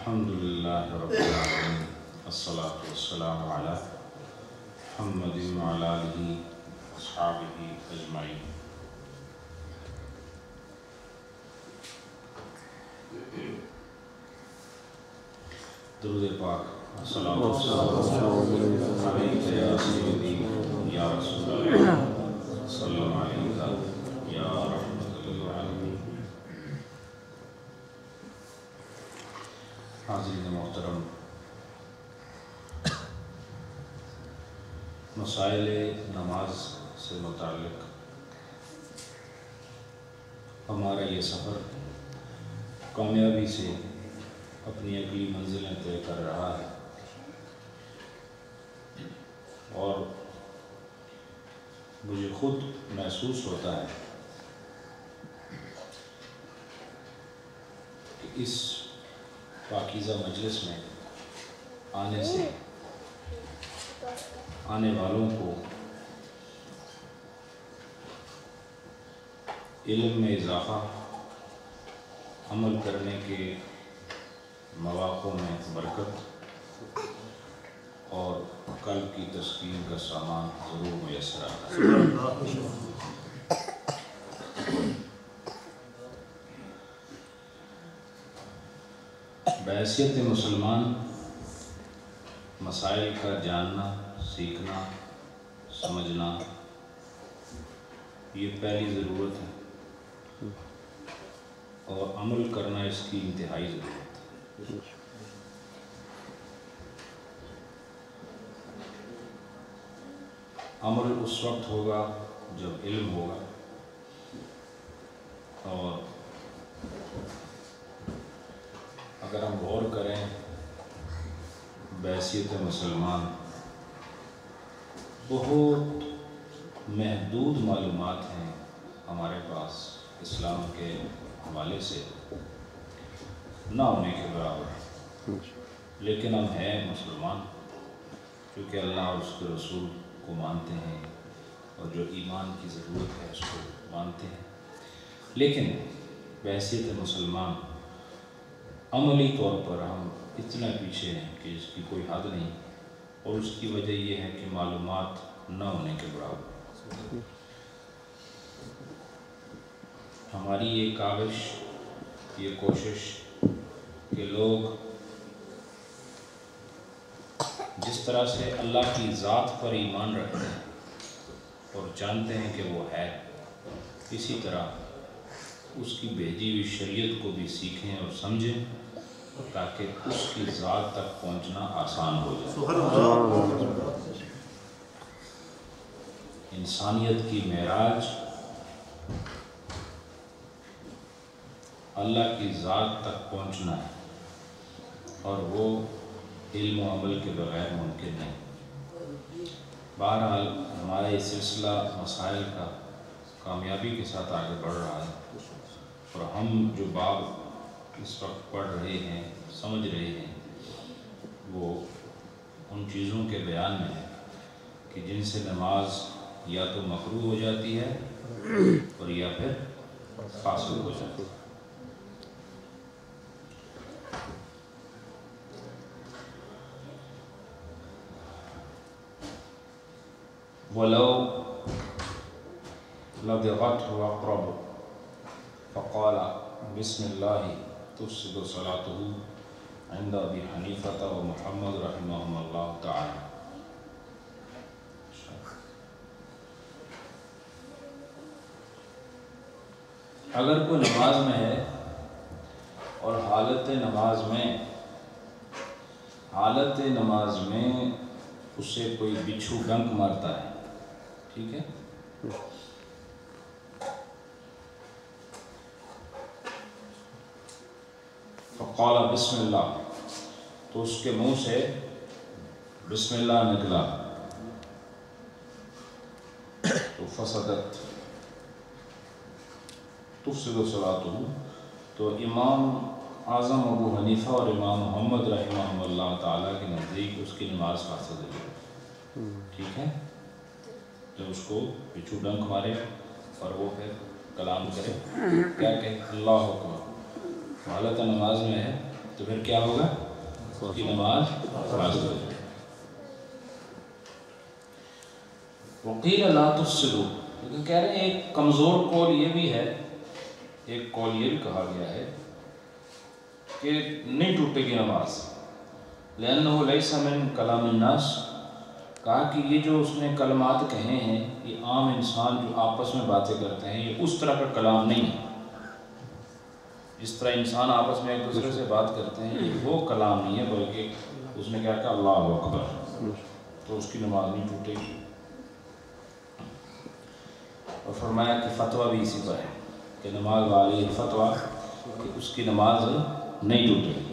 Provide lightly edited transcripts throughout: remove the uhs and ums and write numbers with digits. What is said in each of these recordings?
الحمدللہ رب العالمین والصلاة والسلام علی محمد وعلی آلہ واصحابہ اجمعین۔ درود پاک السلام علیکہ یا سیدی یا رسول اللہ صلی اللہ علیہ یا رحمت للعالمین۔ حاضرین محترم، مسائل نماز سے متعلق ہمارا یہ سفر کامیابی سے اپنی اگلی منزلیں طے کر رہا ہے، اور مجھے خود محسوس ہوتا ہے کہ اس پاکیزہ مجلس میں آنے سے آنے والوں کو علم میں اضافہ، عمل کرنے کے مواقع میں برکت اور قلب کی تسکین کا سامان ضرور میسر آتا ہے۔ بحیثیت مسلمان مسائل کا جاننا، سیکھنا، سمجھنا یہ پہلی ضرورت ہے، اور عمل کرنا اس کی انتہائی ضرورت ہے۔ عمل اس وقت ہوگا جب علم ہوگا، اور اگر ہم غور کریں بحیثیت مسلمان بہت محدود معلومات ہیں ہمارے پاس اسلام کے حوالے سے، نہ ہونے کے برابر، لیکن ہم ہیں مسلمان کیونکہ اللہ اور اس کے رسول کو مانتے ہیں، اور جو ایمان کی ضرورت ہے اس کو مانتے ہیں، لیکن بحیثیت مسلمان عملی طور پر ہم اتنا پیچھے ہیں کہ اس کی کوئی حد نہیں، اور اس کی وجہ یہ ہے کہ معلومات نہ ہونے کے برابر۔ ہماری یہ کاوش، یہ کوشش کہ لوگ جس طرح سے اللہ کی ذات پر ایمان رکھتے ہیں اور جانتے ہیں کہ وہ ہے، اسی طرح اس کی بھیجی ہوئی شریعت کو بھی سیکھیں اور سمجھیں، تاکہ اس کی ذات تک پہنچنا آسان ہو جائے۔ انسانیت کی معراج اللہ کی ذات تک پہنچنا ہے، اور وہ علم و عمل کے بغیر ممکن نہیں۔ بہرحال ہمارا یہ سلسلہ مسائل کا کامیابی کے ساتھ آگے بڑھ رہا ہے، اور ہم جو باب اس وقت پڑھ رہے ہیں، سمجھ رہے ہیں، وہ ان چیزوں کے بیان میں ہے کہ جن سے نماز یا تو مکروہ ہو جاتی ہے اور یا پھر فاسد ہو جاتی ہے۔ وَلَوْ لَدِغَتْهُ أَقْرَبُ فَقَالَ بسم اللہ تفسد صلاته عند ابی حنیفہ و محمد رحمہم اللہ تعالی۔ اگر کوئی نماز میں ہے اور حالت نماز میں اسے کوئی بچھو ڈنک مارتا ہے، ٹھیک ہے، فقال بسم اللہ، تو اس کے منہ سے بسم اللہ نکلا، تو فسدت تفسد صلاتہ، تو امام اعظم ابو حنیفہ اور امام محمد رحمہ اللہ تعالیٰ کے نزدیک اس کی نماز فاسد ہے، ٹھیک ہے، جب اس کو بچھو ڈنک مارے اور وہ پھر کلام کرے، کیا کہ اللہ اکبر، حالت نماز میں ہے تو پھر کیا ہوگا؟ اس کی نماز فاسد ہو جائے۔ وقیل لا تفسدوا، لیکن کہہ رہے ہیں ایک کمزور قول یہ بھی ہے، ایک قول یہ بھی کہا گیا ہے کہ نہیں ٹوٹے گی نماز، لأنه ليس من کلام الناس، کہا کہ یہ جو اس نے کلمات کہے ہیں یہ عام انسان جو آپس میں باتیں کرتے ہیں یہ اس طرح کا کلام نہیں ہے، جس طرح انسان آپس میں ایک دوسرے سے بات کرتے ہیں یہ وہ کلام نہیں ہے، بلکہ اس نے کیا کہا اللہ اکبر، تو اس کی نماز نہیں ٹوٹے گی۔ اور فرمایا کہ فتویٰ بھی اسی پر ہے کہ نماز والی فتویٰ کہ اس کی نماز نہیں ٹوٹے گی۔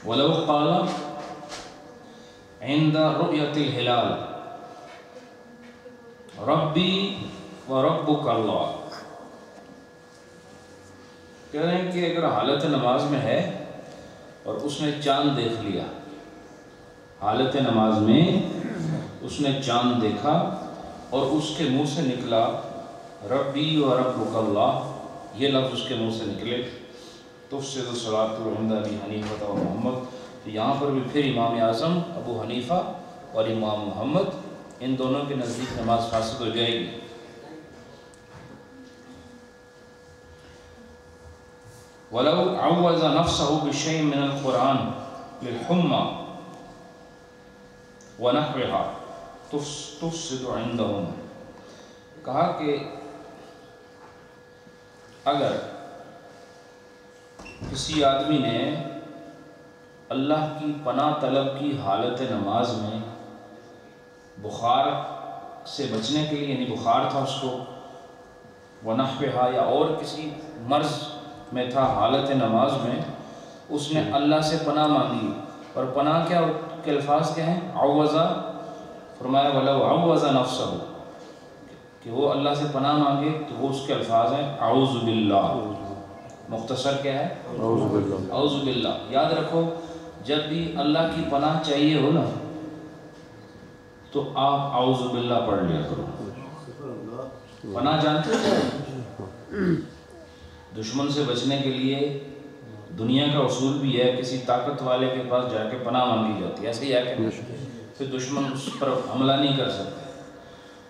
وَلَوْ قَالَ عِنْدَ رُؤْيَةِ الْهِلَالِ رَبِّي وَرَبُّكَ اللَّهُ، کہہ رہے ہیں کہ اگر حالت نماز میں ہے اور اس نے چاند دیکھ لیا، حالت نماز میں اس نے چاند دیکھا اور اس کے منہ سے نکلا ربی و ربک اللہ، یہ لفظ اس کے منہ سے نکلے، تفسد الصلاۃ عند ابی حنیفہ و محمد، تو یہاں پر بھی پھر امام اعظم ابو حنیفہ اور امام محمد ان دونوں کے نزدیک نماز فاسد ہو جائے گی۔ وَلَوْ عَوَّزَ نَفْسَهُ بِشَيْءٍ مِّنَ الْقُرْآنِ لِلْحُمَّى وَنَحْوِهَا تُفْسِدُ عِندَهُمْ، کہا کہ اگر کسی آدمی نے اللہ کی پناہ طلب کی حالت نماز میں بخار سے بچنے کے لیے، یعنی بخار تھا اس کو، وَنَحْوِهَا یا اور کسی مرض میں تھا حالت نماز میں، اس نے اللہ سے پناہ مانگی، اور پناہ کیا کے الفاظ کیا ہیں؟ عوضہ، فرمایا وَلَوْ عَوَّزَ نَفْسَهُ، کہ وہ اللہ سے پناہ مانگے تو وہ اس کے الفاظ ہیں اعوذ باللہ، مختصر کیا ہے؟ اعوذ باللہ۔ یاد رکھو جب بھی اللہ کی پناہ چاہیے ہو نا تو آپ اعوذ باللہ پڑھ لیا کرو۔ پناہ جانتے ہو؟ دشمن سے بچنے کے لیے دنیا کا اصول بھی ہے، کسی طاقت والے کے پاس جا کے پناہ مانگی جاتی ہے، ایسے ہی ہے کہ پھر دشمن اس پر حملہ نہیں کر سکتے۔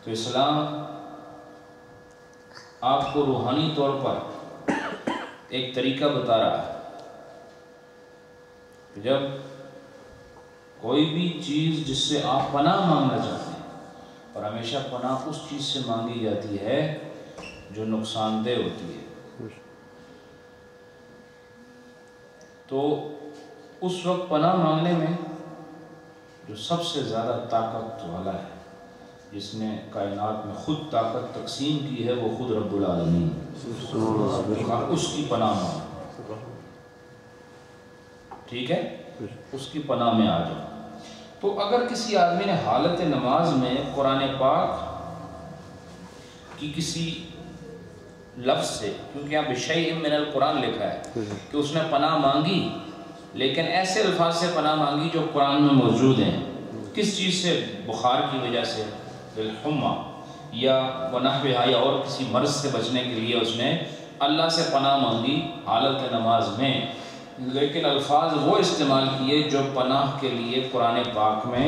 تو اسلام آپ کو روحانی طور پر ایک طریقہ بتا رہا ہے کہ جب کوئی بھی چیز جس سے آپ پناہ مانگنا چاہتے ہیں، اور ہمیشہ پناہ اس چیز سے مانگی جاتی ہے جو نقصان دہ ہوتی ہے، تو اس وقت پناہ مانگنے میں جو سب سے زیادہ طاقت والا ہے، جس نے کائنات میں خود طاقت تقسیم کی ہے، وہ خود رب العالمین، اس کی پناہ مانگ، ٹھیک ہے، اس کی پناہ میں آ جاؤ۔ تو اگر کسی آدمی نے حالت نماز میں قرآن پاک کی کسی لفظ سے، کیونکہ یہاں بشیء من القرآن لکھا ہے کہ اس نے پناہ مانگی، لیکن ایسے الفاظ سے پناہ مانگی جو قرآن میں موجود ہیں، کس چیز سے؟ بخار کی وجہ سے، بالحمى یا ونحوها، یا اور کسی مرض سے بچنے کے لیے اس نے اللہ سے پناہ مانگی حالت نماز میں، لیکن الفاظ وہ استعمال کیے جو پناہ کے لیے قرآن پاک میں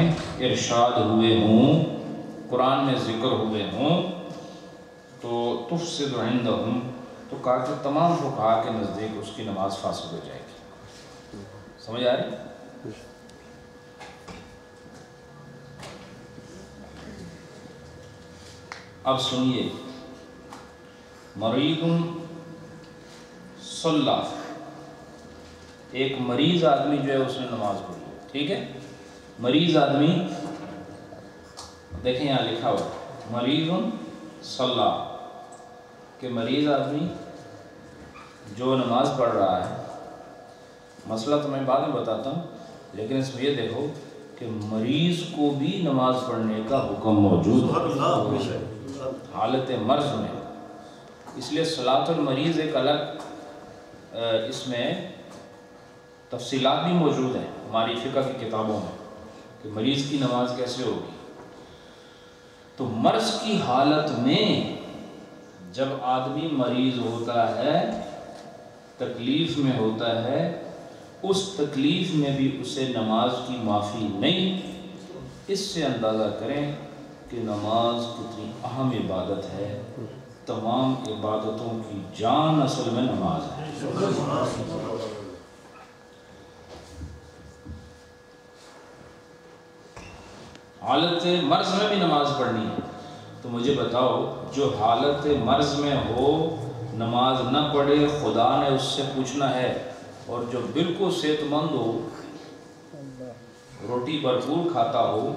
ارشاد ہوئے ہوں، قرآن میں ذکر ہوئے ہوں، تو تفسد عندہم، تو کہا کہ تمام فقہاء کے نزدیک اس کی نماز فاسد ہو جائے گی۔ سمجھ آ رہی؟ اب سنیے، مریض صلی، ایک مریض آدمی جو ہے اس نے نماز پڑھی، ٹھیک ہے، مریض آدمی، دیکھیں یہاں لکھا ہوا مریض صلی، کہ مریض آدمی جو نماز پڑھ رہا ہے، مسئلہ تو میں بعد میں بتاتا ہوں، لیکن اس میں یہ دیکھو کہ مریض کو بھی نماز پڑھنے کا حکم موجود ہے حالت مرض میں، اس لیے صلاۃ المریض ایک الگ اس میں تفصیلات بھی موجود ہیں ہماری فقہ کی کتابوں میں کہ مریض کی نماز کیسے ہوگی۔ تو مرض کی حالت میں جب آدمی مریض ہوتا ہے، تکلیف میں ہوتا ہے، اس تکلیف میں بھی اسے نماز کی معافی نہیں، اس سے اندازہ کریں کہ نماز کتنی اہم عبادت ہے۔ تمام عبادتوں کی جان اصل میں نماز ہے۔ حالت مرض میں بھی نماز پڑھنی ہے، تو مجھے بتاؤ جو حالت مرض میں ہو نماز نہ پڑھے، خدا نے اس سے پوچھنا ہے، اور جو بالکل صحت مند ہو، روٹی بھرپور کھاتا ہو،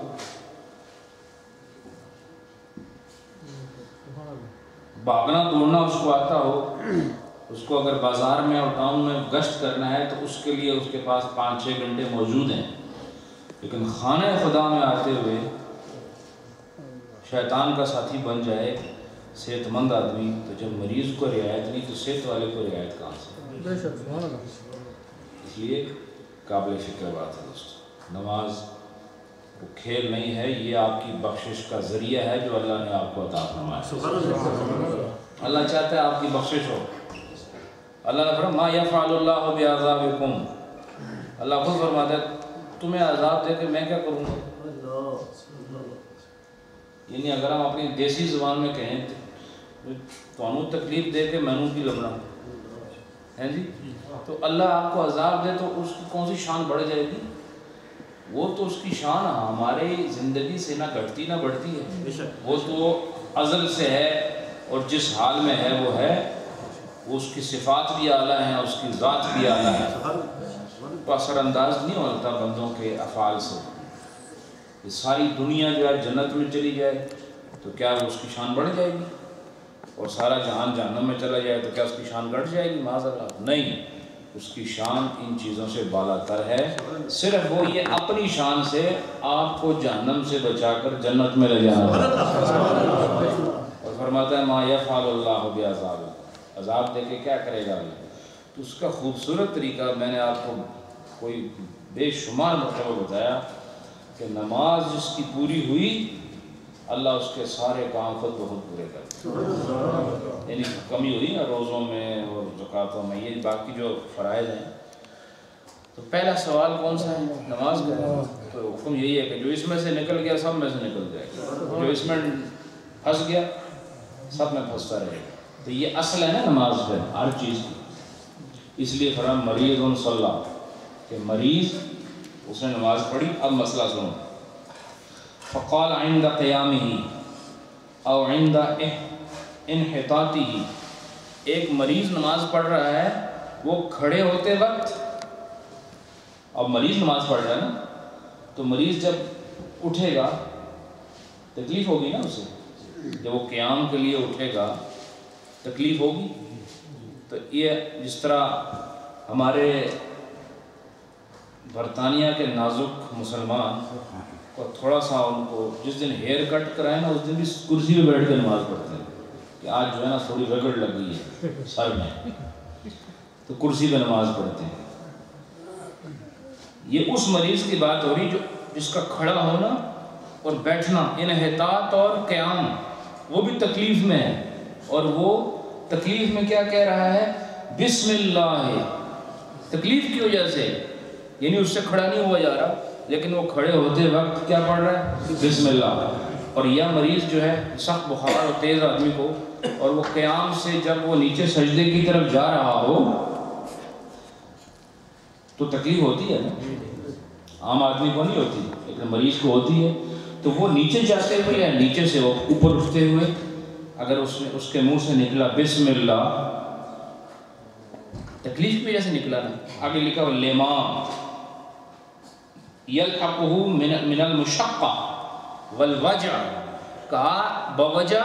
بھاگنا دوڑنا اس کو آتا ہو، اس کو اگر بازار میں اور ٹاؤن میں گشت کرنا ہے تو اس کے لیے اس کے پاس 5-6 گھنٹے موجود ہیں، لیکن خانہ خدا میں آتے ہوئے شیطان کا ساتھی بن جائے صحت مند آدمی، تو جب مریض کو رعایت نہیں تو صحت والے کو رعایت کہاں سے؟ اس لیے قابل فکر بات ہے دوستو، نماز وہ کھیل نہیں ہے، یہ آپ کی بخشش کا ذریعہ ہے جو اللہ نے آپ کو عطا فرمایا۔ اللہ چاہتا ہے آپ کی بخشش ہو۔ اللہ نے فرمایا ما یفعل اللہ بعذابکم، اللہ خود فرماتا ہے تمہیں عذاب دے کے میں کیا کروں گا؟ یعنی اگر ہم اپنی دیسی زبان میں کہیں تو انہوں تکلیف دے کے مینوں کی لبنا ہے جی، تو اللہ آپ کو عذاب دے تو اس کی کون سی شان بڑھ جائے گی؟ وہ تو اس کی شان ہماری زندگی سے نہ گھٹتی نہ بڑھتی ہے، وہ تو ازل سے ہے، اور جس حال میں ہے وہ ہے، وہ اس کی صفات بھی اعلیٰ ہیں، اس کی ذات بھی اعلیٰ ہے، تو اثر انداز نہیں ہوتا بندوں کے افعال سے۔ یہ ساری دنیا جو ہے جنت میں چلی جائے تو کیا اس کی شان بڑھ جائے گی؟ اور سارا جہان جہنم میں چلا جائے تو کیا اس کی شان گھٹ جائے گی؟ معاذ اللہ، نہیں، اس کی شان ان چیزوں سے بالا تر ہے، صرف وہ یہ اپنی شان سے آپ کو جہنم سے بچا کر جنت میں لے جانا ہے۔ اور فرماتا ہے ما یفعل اللہ بعذاب، عذاب دے کے کیا کرے گا اللہ؟ تو اس کا خوبصورت طریقہ میں نے آپ کو کوئی بے شمار مرتبہ بتایا کہ نماز جس کی پوری ہوئی اللہ اس کے سارے کام خود بخود پورے کر، یعنی کمی ہوئی نا روزوں میں اور زکاتوں میں، یہ باقی جو فرائض ہیں، تو پہلا سوال کون سا ہے؟ نماز کا ہے، تو حکم یہی ہے کہ جو اس میں سے نکل گیا سب میں سے نکل جائے گا، جو اس میں پھنس گیا سب میں پھنستا رہے گا، تو یہ اصل ہے نا نماز پہ ہر چیز کی۔ اس لیے فرمان مریض صلی کہ مریض اس نے نماز پڑھی، اب مسئلہ سنو، فقال عند قیامہ او عند انحطاطہ، ایک مریض نماز پڑھ رہا ہے وہ کھڑے ہوتے وقت، اب مریض نماز پڑھ رہا ہے نا، تو مریض جب اٹھے گا تکلیف ہوگی نا اسے، جب وہ قیام کے لیے اٹھے گا تکلیف ہوگی، تو یہ جس طرح ہمارے برطانیہ کے نازک مسلمان کو تھوڑا سا ان کو جس دن ہیئر کٹ کرائے نا اس دن بھی کرسی پہ بیٹھ کے نماز پڑھتے ہیں کہ آج جو ہے نا تھوڑی رگڑ لگ گئی ہے سر میں، تو کرسی پہ نماز پڑھتے ہیں۔ یہ اس مریض کی بات ہو رہی جو جس کا کھڑا ہونا اور بیٹھنا، انحطاط اور قیام، وہ بھی تکلیف میں ہے، اور وہ تکلیف میں کیا کہہ رہا ہے؟ بسم اللہ، تکلیف کی وجہ سے، یعنی اس سے کھڑا نہیں ہوا جا رہا لیکن وہ کھڑے ہوتے وقت کیا پڑھ رہا ہے؟ بسم اللہ۔ اور یہ مریض جو ہے سخت بخار اور تیز آدمی کو، اور وہ قیام سے جب وہ نیچے سجدے کی طرف جا رہا ہو تو تکلیف ہوتی ہے نا، عام آدمی کو نہیں ہوتی لیکن مریض کو ہوتی ہے، تو وہ نیچے جاتے ہوئے یا نیچے سے وہ اوپر اٹھتے ہوئے اگر اس کے منہ سے نکلا بسم اللہ، تکلیف کی وجہ سے نکلا نا، آگے لکھا ہوا لما یلحقہ من المشقہ والوجع، کہا بوجہ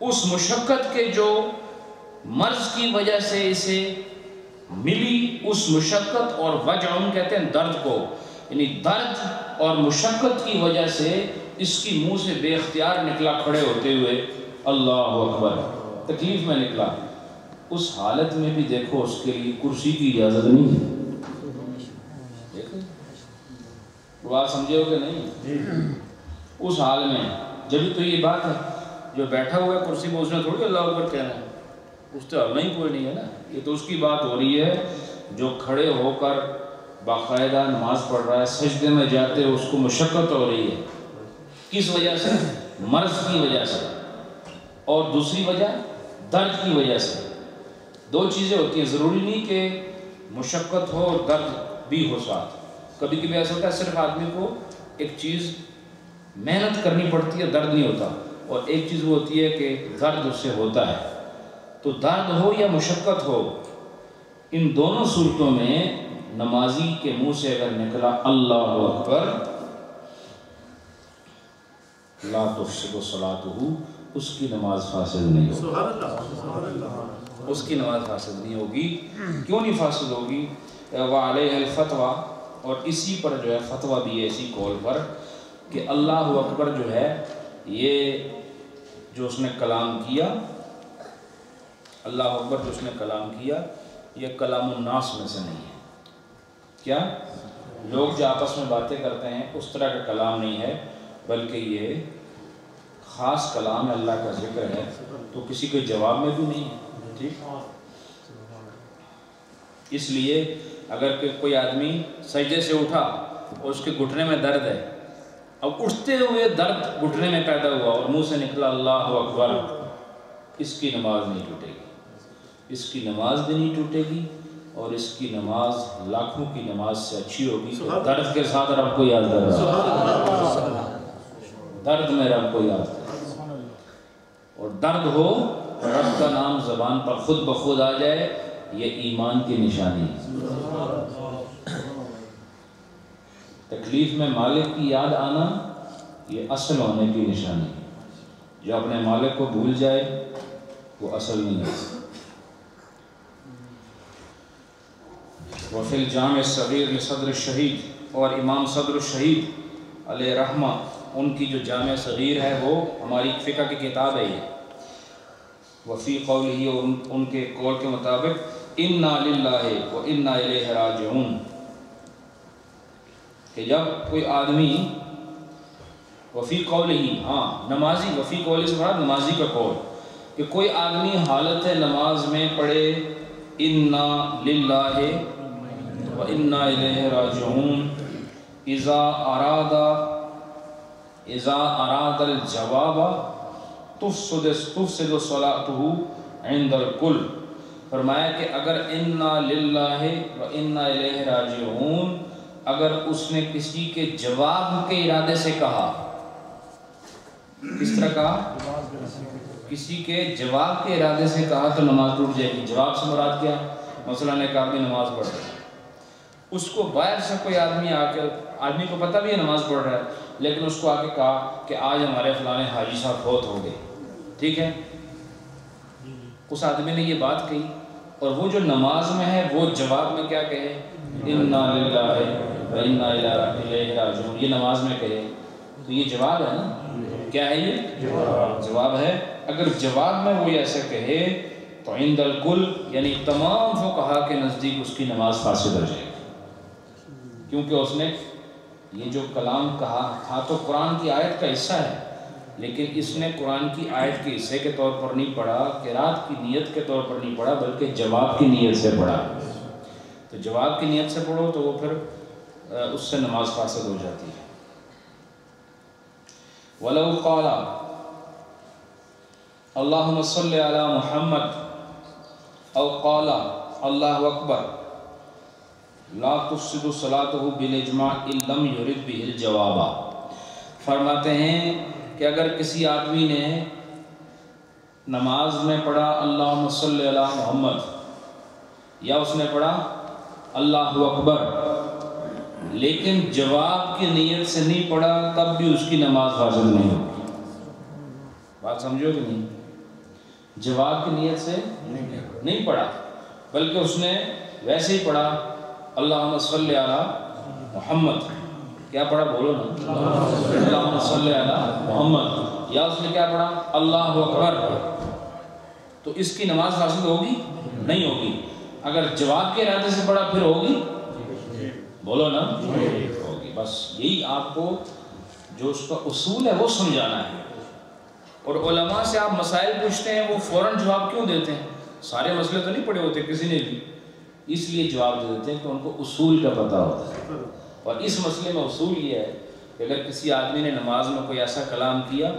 اس مشقت کے جو مرض کی وجہ سے اسے ملی، اس مشقت اور وجع کہتے ہیں درد کو، یعنی درد اور مشقت کی وجہ سے اس کی منہ سے بے اختیار نکلا کھڑے ہوتے ہوئے اللہ اکبر، تکلیف میں نکلا، اس حالت میں بھی دیکھو اس کے لیے کرسی کی اجازت نہیں ہے۔ دیکھو بات سمجھے ہو کہ نہیں؟ اس حال میں جب تو یہ بات ہے جو بیٹھا ہوا ہے کرسی پہ اس نے تھوڑی اللہ اکبر کہنا ہے، اس سے اللہ ہی کوئی نہیں ہے نا. یہ تو اس کی بات ہو رہی ہے جو کھڑے ہو کر باقاعدہ نماز پڑھ رہا ہے، سجدے میں جاتے اس کو مشقت ہو رہی ہے. کس وجہ سے؟ مرض کی وجہ سے، اور دوسری وجہ درد کی وجہ سے. دو چیزیں ہوتی ہیں، ضروری نہیں کہ مشقت ہو اور درد بھی ہو ساتھ. کبھی کبھی ایسا ہوتا ہے صرف آدمی کو ایک چیز محنت کرنی پڑتی ہے، درد نہیں ہوتا، اور ایک چیز وہ ہوتی ہے کہ درد اس سے ہوتا ہے. تو درد ہو یا مشقت ہو، ان دونوں صورتوں میں نمازی کے منہ سے اگر نکلا اللہ اکبر لا تفسد صلاتہ، اس کی نماز فاسد نہیں ہوگی. اس کی نماز فاسد نہیں ہوگی. کیوں نہیں فاسد ہوگی؟ وعلیہ الفتویٰ، اور اسی پر جو ہے فتویٰ بھی ہے اسی قول پر کہ اللہ اکبر جو ہے یہ جو اس نے کلام کیا، اللہ اکبر جو اس نے کلام کیا، یہ کلام الناس میں سے نہیں ہے. کیا؟ لوگ جو آپس میں باتیں کرتے ہیں اس طرح کا کلام نہیں ہے، بلکہ یہ خاص کلام ہے، اللہ کا ذکر ہے، تو کسی کے جواب میں بھی نہیں ہے. ٹھیک. اس لیے اگر کہ کوئی آدمی سجدے سے اٹھا اور اس کے گھٹنے میں درد ہے، اب اٹھتے ہوئے درد گھٹنے میں پیدا ہوا اور منہ سے نکلا اللہ اکبر، اس کی نماز نہیں ٹوٹے گی. اس کی نماز بھی نہیں ٹوٹے گی، اور اس کی نماز لاکھوں کی نماز سے اچھی ہوگی. درد کے ساتھ رب کو یاد کر رہا ہے، درد میں رب کو یاد کر رہا ہے، اور درد ہو رب کا نام زبان پر خود بخود آ جائے، یہ ایمان کی نشانی ہے. تکلیف میں مالک کی یاد آنا یہ اصل ہونے کی نشانی ہے. جو اپنے مالک کو بھول جائے وہ اصل نہیں ہے. وفی الجامع الصغیر لصدر الشہید، اور امام صدر الشہید علیہ رحمہ ان کی جو جامع صغیر ہے وہ ہماری فقہ کی کتاب ہے. یہ وفی قولہ، اور ان کے قول کے مطابق انا للہ و انا الیہ راجعون، کہ جب کوئی آدمی وفی قولہ، ہاں نمازی، وفی قولہ سے مراد نمازی کا قول، کہ کوئی آدمی حالت نماز میں پڑھے انا للہ و انا الیہ راجعون اذا اراد الجواب تفسد صلاتہ عند الکل. فرمایا کہ اگر انا للہ و انا الیہ راجعون اگر اس نے کسی کے جواب کے ارادے سے کہا، کس طرح کہا؟ کسی کے جواب کے ارادے سے کہا تو نماز ٹوٹ جائے گی. جواب سے مراد کیا؟ مثلا نے کہا کہ نماز پڑھ رہا ہے، اس کو باہر سے کوئی آدمی آ کے، آدمی کو پتہ بھی ہے نماز پڑھ رہا ہے، لیکن اس کو آ کے کہا کہ آج ہمارے فلاں حاجی صاحب فوت ہو گئے. ٹھیک ہے، اس آدمی نے یہ بات کہی، اور وہ جو نماز میں ہے وہ جواب میں کیا کہے؟ انا للہ و انا الیہ راجعون، یہ نماز میں کہے تو یہ جواب ہے نا. کیا ہے یہ؟ جواب ہے. اگر جواب میں وہ ایسے کہے تو عند الکل، یعنی تمام فقہا کے نزدیک اس کی نماز فاسد ہو جائے گی، کیونکہ اس نے یہ جو کلام کہا تھا تو قرآن کی آیت کا حصہ ہے، لیکن اس نے قرآن کی آیت کے حصے کے طور پر نہیں پڑھا، قرات کی نیت کے طور پر نہیں پڑھا، بلکہ جواب کی نیت سے پڑھا. تو جواب کی نیت سے پڑھو تو وہ پھر اس سے نماز فاسد ہو جاتی ہے. وَلَوْ قَالَ اللہم صلی علی محمد او قال اللہ اکبر لا تفسد صلاتہ بالاجماع ان لم یرد بہ الجواب. فرماتے ہیں کہ اگر کسی آدمی نے نماز میں پڑھا اللہم صلی علی محمد، یا اس نے پڑھا اللہ اکبر، لیکن جواب کی نیت سے نہیں پڑھا، تب بھی اس کی نماز فاسد نہیں ہوگی. بات سمجھو کہ نہیں؟ جواب کی نیت سے نہیں پڑھا، بلکہ اس نے ویسے ہی پڑھا اللہم صلی علی محمد. کیا پڑھا؟ بولو نا، اللہم صلی علی محمد. یا اس نے کیا پڑھا؟ اللہ اکبر. تو اس کی نماز فاسد ہوگی؟ نہیں ہوگی. اگر جواب کے ارادے سے پڑھا پھر ہوگی؟ بولو نا، ہوگی. بس یہی آپ کو جو اس کا اصول ہے وہ سمجھانا ہے. اور علماء سے آپ مسائل پوچھتے ہیں وہ فوراً جواب کیوں دیتے ہیں؟ سارے مسئلے تو نہیں پڑے ہوتے کسی نے بھی، اس لیے جواب دے دیتے ہیں کہ ان کو اصول کا پتہ ہوتا ہے۔ اور اس مسئلے میں اصول یہ ہے کہ اگر کسی آدمی نے نماز میں کوئی ایسا کلام کیا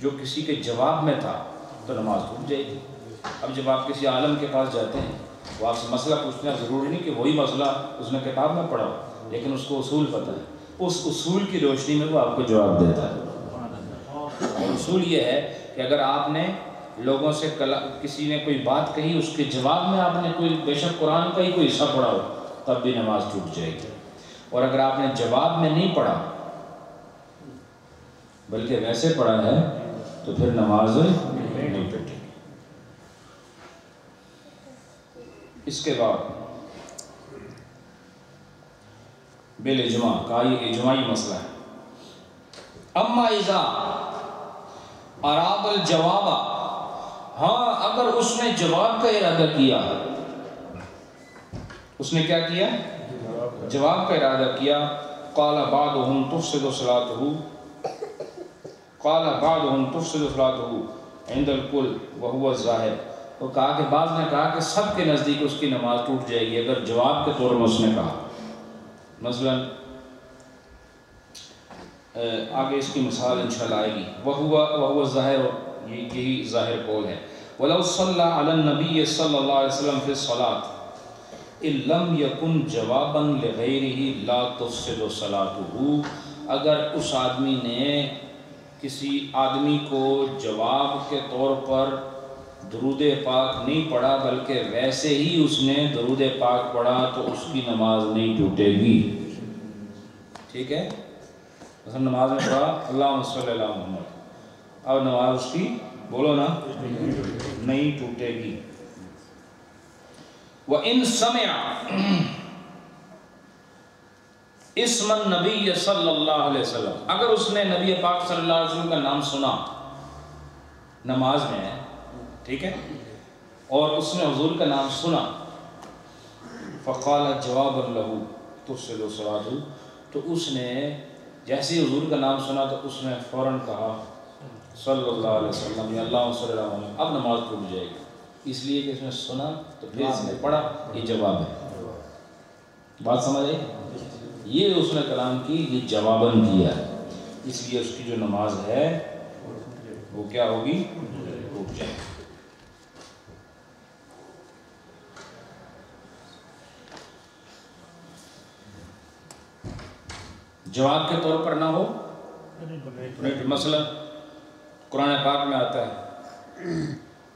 جو کسی کے جواب میں تھا تو نماز ٹوٹ جائے گی۔ اب جب آپ کسی عالم کے پاس جاتے ہیں وہ آپ سے مسئلہ پوچھنا ضروری نہیں کہ وہی مسئلہ اس نے کتاب میں پڑھا ہو، لیکن اس کو اصول پتہ ہے، اس اصول کی روشنی میں وہ آپ کو جواب دیتا ہے۔ اور اصول یہ ہے کہ اگر آپ نے لوگوں سے کسی نے کوئی بات کہی اس کے جواب میں آپ نے کوئی بے شک قرآن کا ہی کوئی حصہ پڑھا ہو تب بھی نماز ٹوٹ جائے گی، اور اگر آپ نے جواب میں نہیں پڑھا بلکہ ویسے پڑھا ہے تو پھر نماز نہیں ٹوٹے گی۔ اس کے بعد بالاجماع کہا یہ اجماعی مسئلہ ہے۔ اما اذا اراد الجواب، ہاں اگر اس نے جواب کا ارادہ کیا، اس نے کیا کیا؟ جواب کا ارادہ کیا، قال بعضهم تفسد صلاته، قال بعضهم تفسد صلاته عند الكل وهو الظاہر، تو کہا کہ بعض نے کہا کہ سب کے نزدیک اس کی نماز ٹوٹ جائے گی اگر جواب کے طور میں اس نے کہا۔ مثلا آگے اس کی مثال انشاءاللہ آئے گی، وہو الظاہر، یہی ظاہر قول ہے۔ وَلَوْ صَلَّى عَلَى النَّبِيِّ صلی اللہ علیہ وسلم فِي الصَّلَاةِ إِن لَمْ يَكُنْ جَوَابًا لِغَيْرِهِ لَا تُفْسِدُ صَلَاتُهُ، اگر اس آدمی نے کسی آدمی کو جواب کے طور پر درود پاک نہیں پڑھا بلکہ ویسے ہی اس نے درود پاک پڑھا تو اس کی نماز نہیں ٹوٹے گی۔ ٹھیک ہے، مثلا نماز میں پڑھا اللہم صلی علی محمد، اب نماز اس کی بولو نا نہیں ٹوٹے گی۔ وَإِن سَمِعَ اسم النبی صلی اللہ علیہ وسلم، اگر اس نے نبی پاک صلی اللہ علیہ وسلم کا نام سنا نماز میں ہے، ٹھیک ہے، اور اس نے حضور کا نام سنا، فقال جواب لہو تفسد صلاۃہ، تو اس نے جیسے ہی حضور کا نام سنا تو اس نے فوراً کہا صلی اللہ علیہ وسلم یا اللہ صلی اللہ علیہ وسلم، اب نماز ٹوٹ جائے گی، اس لیے کہ اس نے سنا تو پھر اس نے پڑھا، یہ جواب ہے۔ بات سمجھ آئی؟ یہ اس نے کلام کی یہ جواباً کیا ہے، اس لیے اس کی جو نماز ہے وہ کیا ہوگی؟ ٹوٹ جائے گی۔ جواب کے طور پر نہ ہو، مثلا قرآن پاک میں آتا ہے،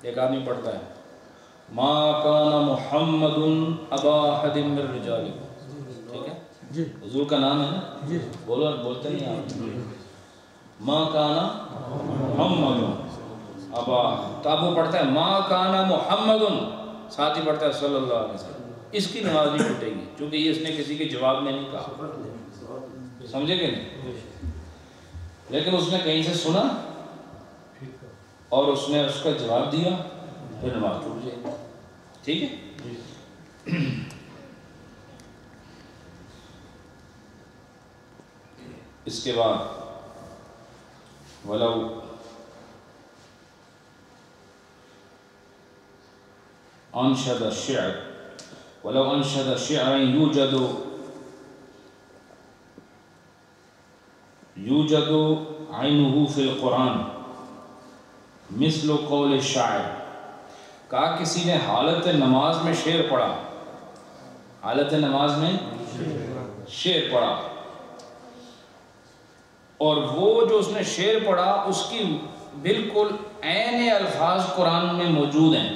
ایک آدمی پڑھتا ہے ما کان محمد ابا احد من رجالکم، ٹھیک ہے، حضور کا نام ہے نا، بولتے نہیں آپ، ما کان محمد ابا، تو اب وہ پڑھتا ہے ما کان محمد، ساتھ ہی پڑھتا ہے صلی اللہ علیہ وسلم، اس کی نماز نہیں ٹوٹے گی کیونکہ یہ اس نے کسی کے جواب میں نہیں کہا، سمجھے کہ نہیں؟ لیکن اس نے کہیں سے سنا اور اس نے اس کا جواب دیا، پھر نماز ٹوٹ جائے گی، ٹھیک ہے۔ اس کے بعد ولو انشد الشعر، ولو انشد شعرا یوجد عینہ فی القرآن مثل قول الشاعر، کہا کسی نے حالت نماز میں شعر پڑھا، حالت نماز میں شعر پڑھا، اور وہ جو اس نے شعر پڑھا اس کی بالکل عین الفاظ قرآن میں موجود ہیں،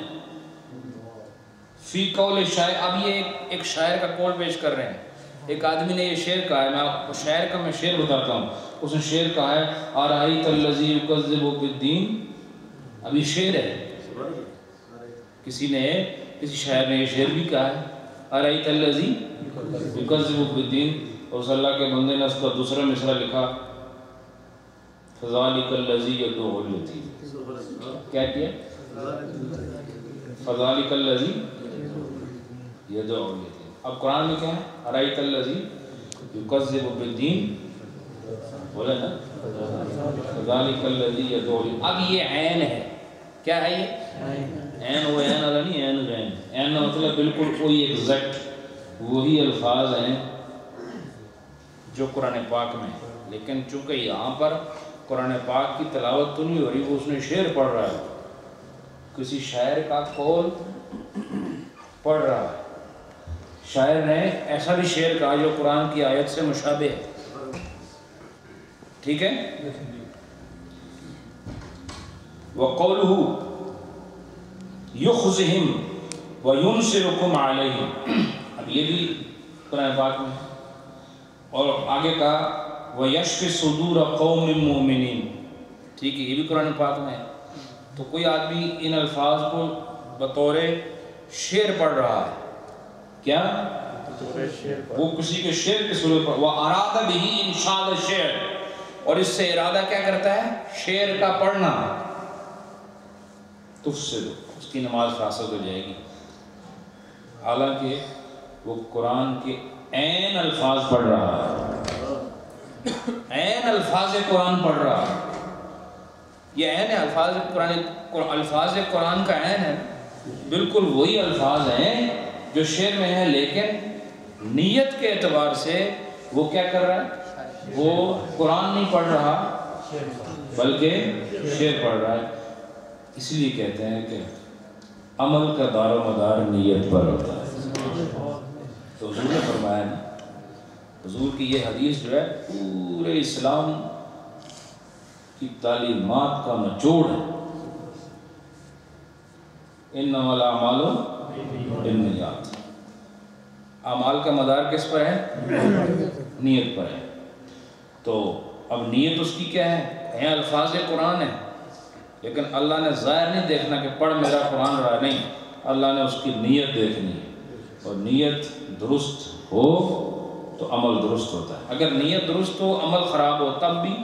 فی قول شاعر، اب یہ ایک شاعر کا قول پیش کر رہے ہیں، ایک آدمی نے یہ شعر کہا ہے، میں شاعر کا شعر بتاتا ہوں، اس نے شعر کہا ہے ارأیت الذی یکذب بالدین، اب یہ شعر ہے، کسی شاعر نے یہ شعر بھی کہا ہے ارأیت الذی یکذب بالدین، اور صلی اللہ کے بندے نے اس کا دوسرا مصرع لکھا فذلک الذی یدعو الیتیم، کیا کیا؟ فذلک الذی یدعو الیتیم، اب قرآن میں کیا ہے ارأیت الذی یکذب بالدین بولے نا ذالک الذی یدعو، اب یہ عین ہے، کیا ہے یہ عین؟ وہ عین والا نہیں، عین غین، عین مطلب بالکل کوئی ایگزیکٹ وہی الفاظ ہیں جو قرآن پاک میں ہیں، لیکن چونکہ یہاں پر قرآن پاک کی تلاوت تو نہیں ہو رہی، وہ اس نے شعر پڑھ رہا ہے، کسی شاعر کا قول پڑھ رہا ہے، شاعر نے ایسا بھی شعر کہا جو قرآن کی آیت سے مشابہ ہے، ٹھیک ہے؟ وَقَوْلُهُ يُخْزِهِمْ وَيُنْصِرُكُمْ عَلَيْهِمْ، اب یہ بھی قرآن پاک میں، اور آگے کہا وَيَشْفِ صُدُورَ قَوْمٍ مُؤْمِنِينَ، ٹھیک ہے، یہ بھی قرآن پاک میں ہے۔ تو کوئی آدمی ان الفاظ کو بطور شعر پڑھ رہا ہے، کیا؟ وہ کسی کے شعر کی صورت پر، وَأَرَادَ بِهِ إِنشَادَ الشِّعْرِ، اور اس سے ارادہ کیا کرتا ہے؟ شعر کا پڑھنا، تفسد، اس کی نماز فاسد ہو جائے گی، حالانکہ وہ قرآن کے عین الفاظ پڑھ رہا ہے، عین الفاظ قرآن پڑھ رہا ہے، یہ عین ہے، الفاظ قرآن کا عین ہے، بالکل وہی الفاظ ہیں جو شعر میں ہیں، لیکن نیت کے اعتبار سے وہ کیا کر رہا ہے؟ وہ قرآن نہیں پڑھ رہا بلکہ شعر پڑھ رہا ہے۔ اس لیے کہتے ہیں کہ عمل کا دار و مدار نیت پر ہوتا ہے۔ تو حضور نے فرمایا نا، حضور کی یہ حدیث جو ہے پورے اسلام کی تعلیمات کا نچوڑ ہے، انما الاعمال بالنیات، اعمال کا مدار کس پر ہے؟ نیت پر ہے۔ تو اب نیت اس کی کیا ہے؟ الفاظ قرآن ہے، لیکن اللہ نے ظاہر نہیں دیکھنا کہ پڑھ میرا قرآن رہا، نہیں، اللہ نے اس کی نیت دیکھنی ہے، اور نیت درست ہو تو عمل درست ہوتا ہے۔ اگر نیت درست ہو، عمل خراب ہو تب بھی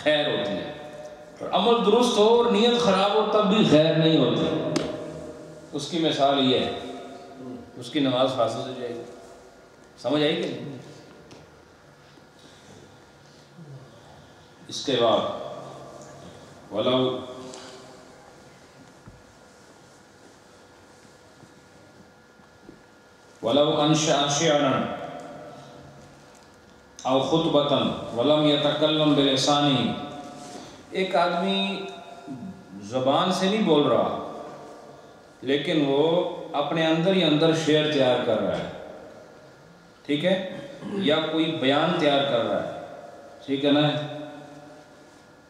خیر ہوتی ہے، اور عمل درست ہو اور نیت خراب ہو تب بھی خیر نہیں ہوتی۔ اس کی مثال یہ ہے، اس کی نماز فاسد ہو جائے گی۔ سمجھ آئی کہ نہیں؟ اس کے بعد وَلَوْ أَنْشَأَ شِعْرًا أَوْ خُطْبَةً وَلَمْ يَتَكَلَّمْ بِلِسَانِهِ، ایک آدمی زبان سے نہیں بول رہا لیکن وہ اپنے اندر ہی اندر شعر تیار کر رہا ہے، ٹھیک ہے، یا کوئی بیان تیار کر رہا ہے، ٹھیک ہے نا،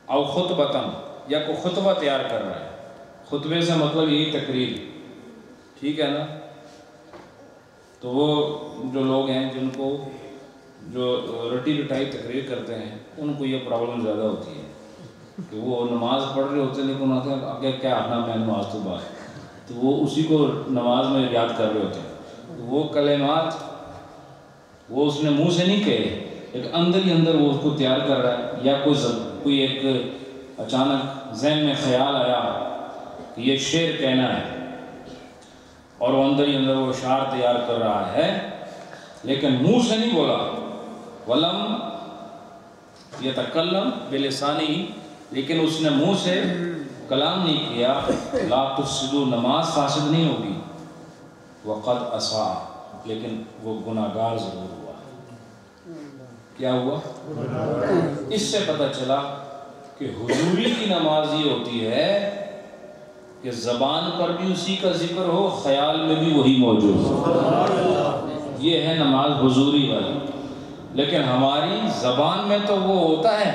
او خطبتاً، یا کوئی خطبہ تیار کر رہا ہے، خطبے سے مطلب یہی تقریر، ٹھیک ہے نا۔ تو وہ جو لوگ ہیں جن کو جو رٹی رٹائی تقریر کرتے ہیں ان کو یہ پرابلم زیادہ ہوتی ہے کہ وہ نماز پڑھ رہے ہوتے ہیں لیکن آتے ہیں آگے کیا آنا میں نماز تو بعد، تو وہ اسی کو نماز میں یاد کر رہے ہوتے ہیں، تو وہ کلمات وہ اس نے منہ سے نہیں کہے لیکن اندر ہی اندر وہ اس کو تیار کر رہا ہے، یا کوئی ایک اچانک ذہن میں خیال آیا کہ یہ شعر کہنا ہے اور وہ اندر ہی اندر وہ اشعار تیار کر رہا ہے لیکن منہ سے نہیں بولا، وَلَمْ يَتَكَلَّمْ بِلِسَانِهِ، لیکن اس نے منہ سے کلام نہیں کیا، لا تفسدوا، نماز فاسد نہیں ہوگی، وَقَدْ أَسَاءَ، لیکن وہ گناہگار ضرور ہوا۔ کیا ہوا؟ اس سے پتہ چلا کہ حضوری کی نماز یہ ہوتی ہے کہ زبان پر بھی اسی کا ذکر ہو، خیال میں بھی وہی موجود ہو، یہ ہے نماز حضوری والی۔ لیکن ہماری زبان میں تو وہ ہوتا ہے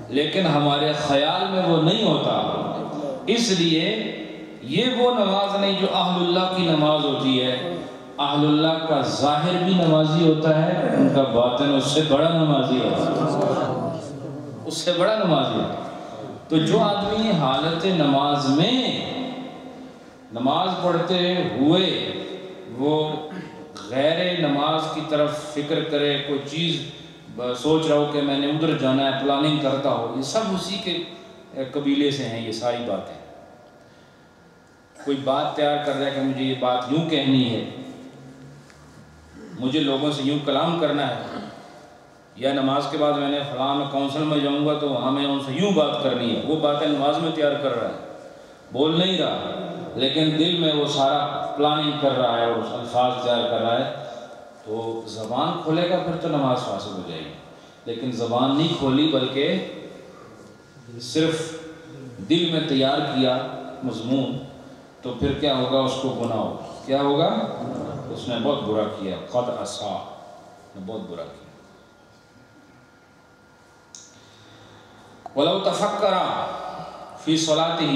لیکن ہمارے خیال میں وہ نہیں ہوتا، اس لیے یہ وہ نماز نہیں جو اہل اللہ کی نماز ہوتی ہے۔ اہل اللہ کا ظاہر بھی نمازی ہوتا ہے، ان کا باطن اس سے بڑا نمازی ہوتا ہے، اس سے بڑا نمازی ہوتا ہے۔ تو جو آدمی حالت نماز میں نماز پڑھتے ہوئے وہ غیر نماز کی طرف فکر کرے، کوئی چیز سوچ رہا ہو کہ میں نے ادھر جانا ہے، پلاننگ کرتا ہو، یہ سب اسی کے قبیلے سے ہیں، یہ ساری باتیں۔ کوئی بات تیار کر رہا ہے کہ مجھے یہ بات یوں کہنی ہے، مجھے لوگوں سے یوں کلام کرنا ہے، یا نماز کے بعد میں نے فلاں میں کونسل میں جاؤں گا تو وہاں میں ان سے یوں بات کرنی ہے، وہ باتیں نماز میں تیار کر رہا ہے، بول نہیں رہا لیکن دل میں وہ سارا پلاننگ کر رہا ہے اور الفاظ تیار کر رہا ہے، تو زبان کھولے گا پھر تو نماز فاسد ہو جائے گی. لیکن زبان نہیں کھولی بلکہ صرف دل میں تیار کیا مضمون، تو پھر کیا ہوگا؟ اس کو گناہ ہوگا. کیا ہوگا؟ اس نے بہت برا کیا. قد عصا، نے بہت برا کیا. وَلَوْ تَفَكَّرَ فِي صَلَاتِهِ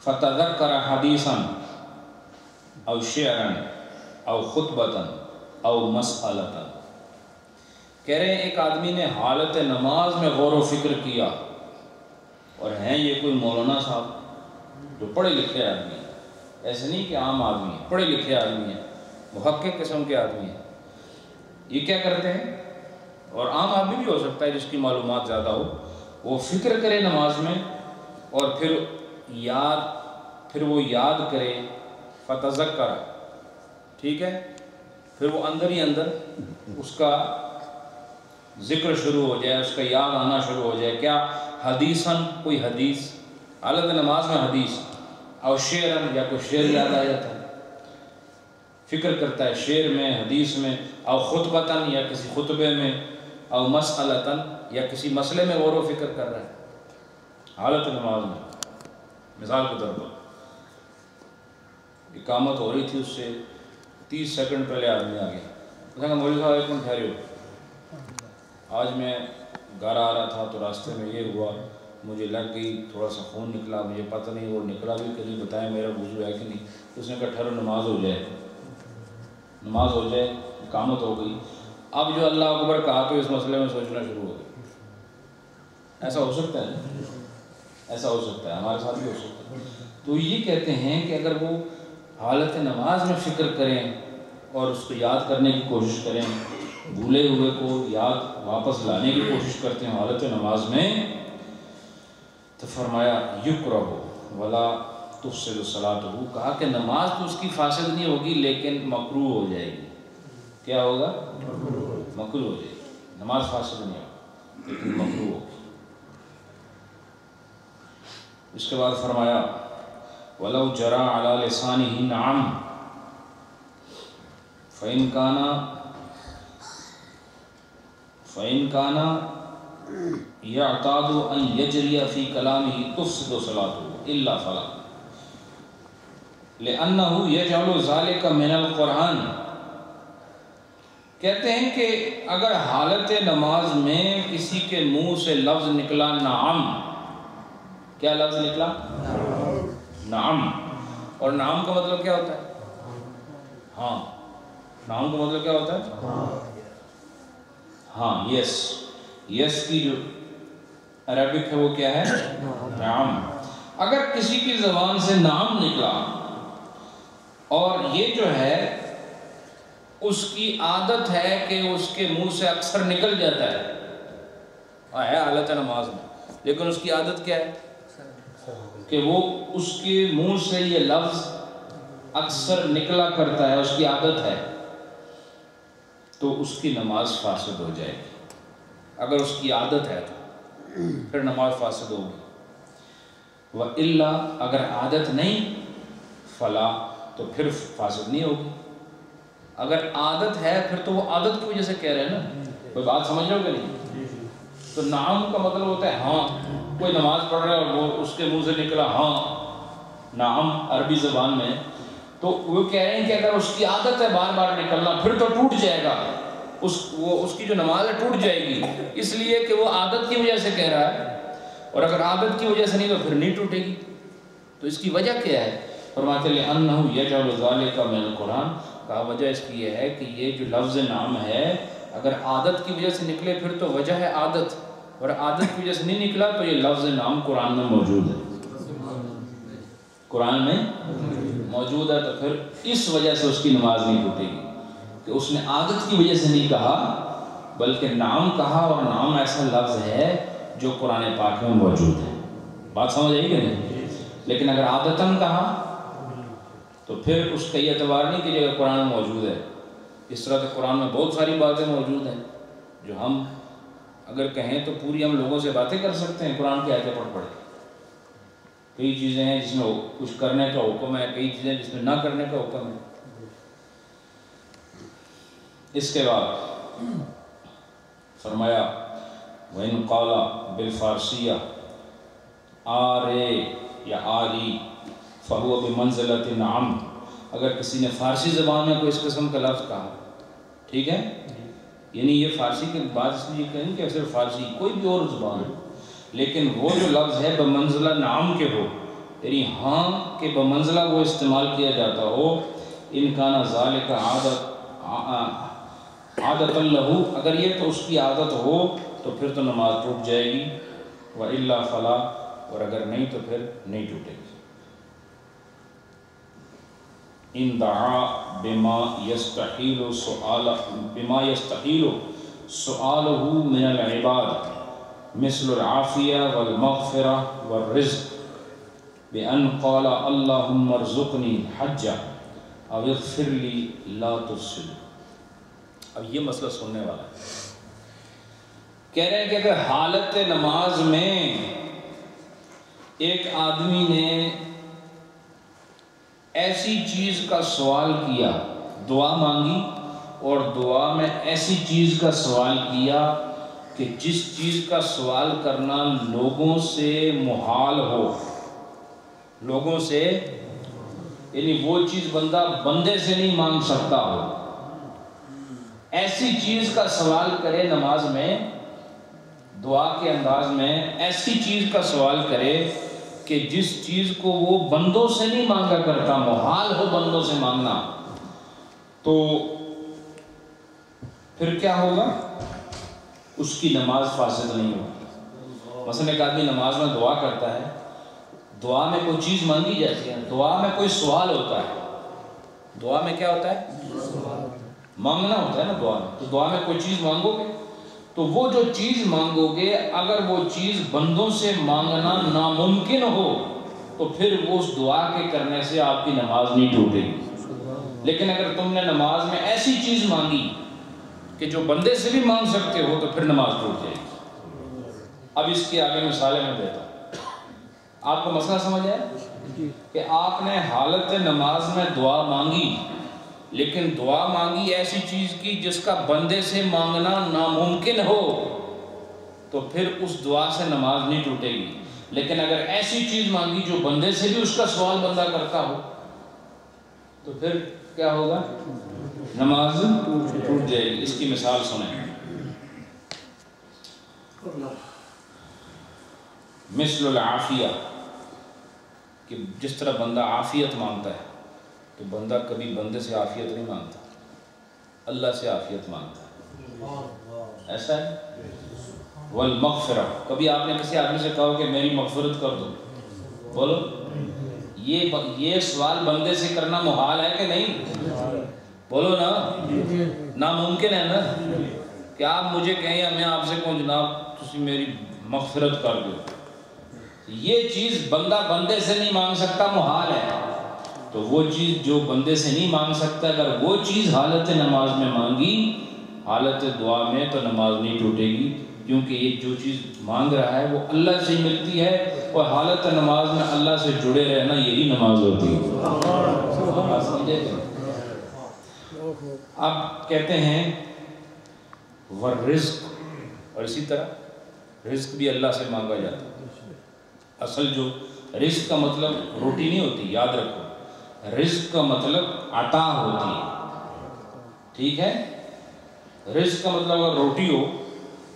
فَتَذَكَّرَ حَدِيثًا أَوْ شِعْرًا أَوْ خُطْبَةً أَوْ مَسْأَلَةً. کہہ رہے ہیں ایک آدمی نے حالت نماز میں غور و فکر کیا، اور ہیں یہ کوئی مولانا صاحب جو پڑھے لکھے آدمی ہیں، ایسے نہیں کہ عام آدمی ہیں، پڑھے لکھے آدمی ہیں، محقق قسم کے آدمی ہیں. یہ کیا کرتے ہیں، اور عام آدمی بھی ہو سکتا ہے جس کی معلومات زیادہ ہو، وہ فکر کرے نماز میں اور پھر وہ یاد کرے. فتذکر، ٹھیک ہے، پھر وہ اندر ہی اندر اس کا ذکر شروع ہو جائے، اس کا یاد آنا شروع ہو جائے. کیا؟ حدیثاً، کوئی حدیث، حالت نماز میں حدیث، اور شعراً، یا کوئی شعر یاد آ جاتا ہے، فکر کرتا ہے شعر میں، حدیث میں، او خطبتاً، یا کسی خطبے میں، او مسئلتاً، یا کسی مسئلے میں غور و فکر کر رہا ہے حالت نماز میں. مثال کے طور پر اقامت ہو رہی تھی، اس سے 30 سیکنڈ پہلے آدمی آ گیا، اس نے کہا مولوی صاحب ایک منٹ ٹھہرے ہو، آج میں گھر آ رہا تھا تو راستے میں یہ ہوا، مجھے لگ گئی، تھوڑا سا خون نکلا، مجھے پتہ نہیں وہ نکلا بھی کہ نہیں، بتائیں میرا وضو ہے کہ نہیں. اس نے کہا ٹھہرو، نماز ہو جائے، نماز ہو جائے. اقامت ہو گئی، اب جو اللہ اکبر کہا تو اس مسئلے میں سوچنا شروع ہو گیا. ایسا ہو سکتا ہے، ایسا ہو سکتا ہے، ہمارے ساتھ بھی ہو سکتا ہے. تو یہ کہتے ہیں کہ اگر وہ حالت نماز میں فکر کریں اور اس کو یاد کرنے کی کوشش کریں، بھولے ہوئے کو یاد واپس لانے کی کوشش کرتے ہیں حالت نماز میں، تو فرمایا یکرہ ولا تفسد صلاتہ، کہا کہ نماز تو اس کی فاسد نہیں ہوگی لیکن مکروہ ہو جائے گی. کیا ہوگا؟ مکروہ ہو جائے گی. نماز فاسد نہیں ہوگی لیکن مکروہ ہوگی. اس کے بعد فرمایا وَلَوْ جَرَى عَلَى لِسَانِهِ نَعَمْ فَإِنْ كَانَ يَعْتَادُ أَنْ يَجْرِيَ فِي كَلَامِهِ تُفْسِدُ صَلَاتُهُ إِلَّا فَلَا لِأَنَّهُ يَجْعَلُ ذَلِكَ مِنَ الْقُرْآنِ. کہتے ہیں کہ اگر حالت نماز میں کسی کے منہ سے لفظ نکلا نعم، کیا لفظ نکلا؟ نعم. اور نعم کا مطلب کیا ہوتا ہے؟ ہاں. نعم کا مطلب کیا ہوتا ہے؟ ہاں، یس. یس کی جو عربک ہے وہ کیا ہے؟ نعم. اگر کسی کی زبان سے نعم نکلا اور یہ جو ہے اس کی عادت ہے کہ اس کے منہ سے اکثر نکل جاتا ہے حالت نماز میں، لیکن اس کی عادت کیا ہے کہ وہ اس کے منہ سے یہ لفظ اکثر نکلا کرتا ہے، اس کی عادت ہے، تو اس کی نماز فاسد ہو جائے گی. اگر اس کی عادت ہے تو پھر نماز فاسد ہوگی. وَإِلَّا، اگر عادت نہیں، فلا، تو پھر فاسد نہیں ہوگی. اگر عادت ہے پھر تو وہ عادت کی وجہ سے کہہ رہے ہیں نا. کوئی بات سمجھ رہے ہو کہ نہیں؟ تو نعم کا مطلب ہوتا ہے ہاں. کوئی نماز پڑھ رہا ہے اور وہ اس کے منہ سے نکلا ہاں، نعم عربی زبان میں، تو وہ کہہ رہے ہیں کہ اگر اس کی عادت ہے بار بار نکلنا پھر تو ٹوٹ جائے گا، اس کی جو نماز ہے ٹوٹ جائے گی، اس لیے کہ وہ عادت کی وجہ سے کہہ رہا ہے. اور اگر عادت کی وجہ سے نہیں تو پھر نہیں ٹوٹے گی. تو اس کی وجہ کیا ہے؟ فرماتے لِأَنَّهُ يَجْعَلُ ذَلِكَ مِنَ الْقُرْآنِ، کہا وجہ اس کی یہ ہے کہ یہ جو لفظ نعم ہے اگر عادت کی وجہ سے نکلے پھر تو وجہ ہے عادت، اور عادت کی وجہ سے نہیں نکلا تو یہ لفظ نعم قرآن میں موجود ہے، قرآن میں موجود ہے. تو پھر اس وجہ سے اس کی نماز نہیں ٹوٹے گی کہ اس نے عادت کی وجہ سے نہیں کہا بلکہ نعم کہا، اور نعم ایسا لفظ ہے جو قرآن پاک میں موجود ہے. بات سمجھ آئی کہ نہیں؟ لیکن اگر عادتاً کہا تو پھر اس کا یہ اعتبار نہیں کہ جو قرآن میں موجود ہے. اس طرح سے قرآن میں بہت ساری باتیں موجود ہیں جو ہم اگر کہیں تو پوری ہم لوگوں سے باتیں کر سکتے ہیں قرآن کی آیتیں پڑھ پڑھ کے. کئی چیزیں ہیں جس میں کچھ کرنے کا حکم ہے، کئی چیزیں جس میں نہ کرنے کا حکم ہے. اس کے بعد فرمایا وَإِنْ قَالَ بِالْفَارْسِيَّةِ آرے یا آری فَهُوَ بِمَنْزِلَةِ نَعَمْ. اگر کسی نے فارسی زبان میں کوئی اس قسم کا لفظ کہا، ٹھیک ہے، یعنی یہ فارسی کے بعد اس لیے کہیں کہ صرف فارسی، کوئی بھی اور زبان ہے، لیکن وہ جو لفظ ہے بمنزلہ نعم کے ہو، یعنی ہاں کہ بمنزلہ وہ استعمال کیا جاتا ہو. ان کان ذالک عادت لہو، اگر یہ تو اس کی عادت ہو تو پھر تو نماز ٹوٹ جائے گی. وَإِلَّا فَلَا، اور اگر نہیں تو پھر نہیں ٹوٹے گی. ان دعا بما یستحیل سؤالہ من العباد مثل العافیہ والمغفرہ والرزق بأن قال اللہم ارزقنی الحج او اغفر لی لا تفسد. اب یہ مسئلہ سننے والا ہے، کہہ رہے ہیں کہ اگر حالت نماز میں ایک آدمی نے ایسی چیز کا سوال کیا، دعا مانگی اور دعا میں ایسی چیز کا سوال کیا کہ جس چیز کا سوال کرنا لوگوں سے محال ہو، لوگوں سے یعنی وہ چیز بندے سے نہیں مانگ سکتا ہو، ایسی چیز کا سوال کرے نماز میں، دعا کے انداز میں ایسی چیز کا سوال کرے کہ جس چیز کو وہ بندوں سے نہیں مانگا کرتا، محال ہو بندوں سے مانگنا، تو پھر کیا ہوگا؟ اس کی نماز فاسد نہیں ہوگی. مثلا ایک آدمی نماز میں دعا کرتا ہے، دعا میں کوئی چیز مانگی جاتی ہے، دعا میں کوئی سوال ہوتا ہے، دعا میں کیا ہوتا ہے؟ مانگنا ہوتا ہے نا دعا میں. تو دعا میں کوئی چیز مانگو گے تو وہ جو چیز مانگو گے اگر وہ چیز بندوں سے مانگنا ناممکن ہو تو پھر وہ اس دعا کے کرنے سے آپ کی نماز نہیں ٹوٹے گی. لیکن اگر تم نے نماز میں ایسی چیز مانگی کہ جو بندے سے بھی مانگ سکتے ہو تو پھر نماز ٹوٹ جائے گی. اب اس کی آگے مثالیں میں دیتا ہوں، آپ کو مسئلہ سمجھ آیا کہ آپ نے حالت نماز میں دعا مانگی، لیکن دعا مانگی ایسی چیز کی جس کا بندے سے مانگنا ناممکن ہو تو پھر اس دعا سے نماز نہیں ٹوٹے گی. لیکن اگر ایسی چیز مانگی جو بندے سے بھی اس کا سوال بندہ کرتا ہو تو پھر کیا ہوگا؟ نماز ٹوٹ جائے گی. اس کی مثال سنیں. مثل العافیہ، کہ جس طرح بندہ عافیت مانگتا ہے تو بندہ کبھی بندے سے عافیت نہیں مانگتا، اللہ سے عافیت مانگتا ہے، ایسا ہے. والمغفرہ، کبھی آپ نے کسی آدمی سے کہا کہ میری مغفرت کر دو، بولو یہ سوال بندے سے کرنا محال ہے کہ نہیں؟ بولو نا، ناممکن ہے نا کہ آپ مجھے کہیں یا میں آپ سے کہوں جناب تسی میری مغفرت کر دو. یہ چیز بندہ بندے سے نہیں مانگ سکتا، محال ہے. تو وہ چیز جو بندے سے نہیں مانگ سکتا اگر وہ چیز حالت نماز میں مانگی، حالت دعا میں، تو نماز نہیں ٹوٹے گی، کیونکہ یہ جو چیز مانگ رہا ہے وہ اللہ سے ملتی ہے، اور حالت نماز میں اللہ سے جڑے رہنا یہی نماز ہوتی ہے. اب کہتے ہیں والرزق، اور اسی طرح رزق بھی اللہ سے مانگا جاتا ہے. اصل جو رزق کا مطلب روٹی نہیں ہوتی، یاد رکھو، رزق کا مطلب عطا ہوتی ہے، ٹھیک ہے. رزق کا مطلب اگر روٹی ہو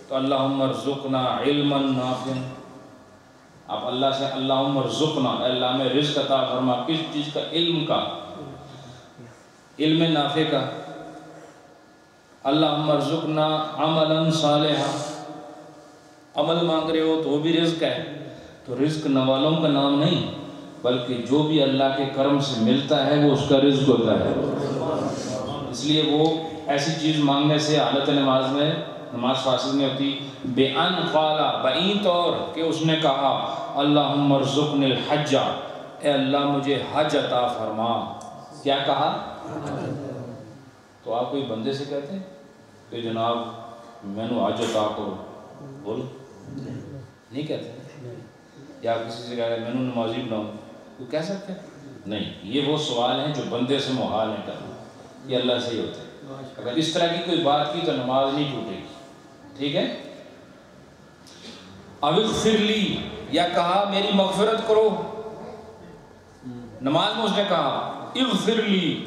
تو اللہم ارزقنا علما نافعا، آپ اللہ سے اللہم ارزقنا، اے اللہ میں رزق عطا فرما، کس چیز کا؟ علم کا، علم نافع کا. اللہم ارزقنا عملا صالحا، عمل مانگ رہے ہو تو وہ بھی رزق ہے. تو رزق نوالوں کا نام نہیں، بلکہ جو بھی اللہ کے کرم سے ملتا ہے وہ اس کا رزق ہوتا ہے. اس لیے وہ ایسی چیز مانگنے سے حالت نماز میں نماز فاسد نہیں ہوتی. بے ان قالا، بعین طور کہ اس نے کہا اللہم ارزقنی الحج، اے اللہ مجھے حج عطا فرما. کیا کہا؟ تو آپ کوئی بندے سے کہتے ہیں کہ جناب میں نے آج عطا کرو، بولو نہیں کہتے. یا کسی سے کہا میں نے نمازی بناؤں، وہ کہہ سکتے نہیں. یہ وہ سوال ہیں جو بندے سے محال ہے کرنا، یہ اللہ سے ہی ہوتے ہیں. اگر اس طرح کی کوئی بات کی تو نماز نہیں ٹوٹے گی. ٹھیک ہے. اب اغفر لی، یا کہا میری مغفرت کرو. نماز میں اس نے کہا اغفر لی،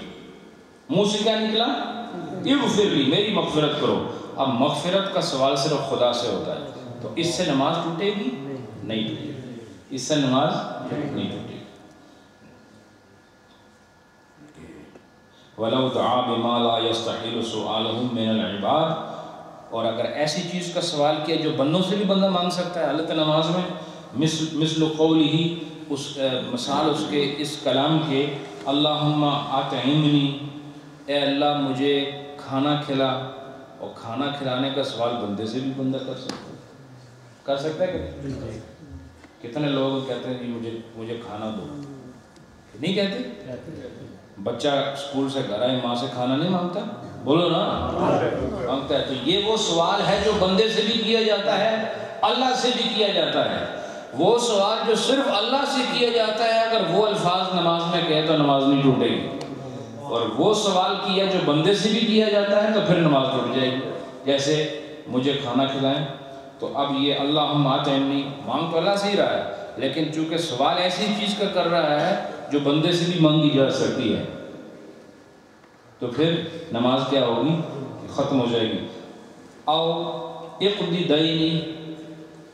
منہ سے کیا نکلا؟ اغفر لی، میری مغفرت کرو. اب مغفرت کا سوال صرف خدا سے ہوتا ہے، تو اس سے نماز ٹوٹے گی؟ نہیں ٹوٹے گی، اس سے نماز نہیں ٹوٹے گی. وَلَوْ دَعَا بِمَا لَا يَسْتَحِيلُ سُؤَالُهُ مِنَ الْعِبَادِ، اور اگر ایسی چیز کا سوال کیا جو بندوں سے بھی بندہ مانگ سکتا ہے حالت نماز میں، مثل قوله، اس مثال اس کے اس کلام کے، اللہم اطعمنی، اے اللہ مجھے کھانا کھلا. اور کھانا کھلانے کا سوال بندے سے بھی بندہ کر سکتا ہے کہ کتنے لوگ کہتے ہیں جی مجھے کھانا دو، نہیں کہتے؟ بچہ اسکول سے گھر آئے ماں سے کھانا نہیں مانگتا، بولو نا مانگتا ہے. تو یہ وہ سوال ہے جو بندے سے بھی کیا جاتا ہے، اللہ سے بھی کیا جاتا ہے. وہ سوال جو صرف اللہ سے کیا جاتا ہے، اگر وہ الفاظ نماز میں کہے تو نماز نہیں ٹوٹے گی. اور وہ سوال کیا جو بندے سے بھی کیا جاتا ہے تو پھر نماز ٹوٹ جائے گی. جیسے مجھے کھانا کھلائیں، تو اب یہ اللہم اطعمنی مانگ تو اللہ سے ہی رہا ہے، لیکن چونکہ سوال ایسی چیز کا کر رہا ہے جو بندے سے بھی مانگی جا سکتی ہے، تو پھر نماز کیا ہوگی؟ ختم ہو جائے گی. او اقضی دینی،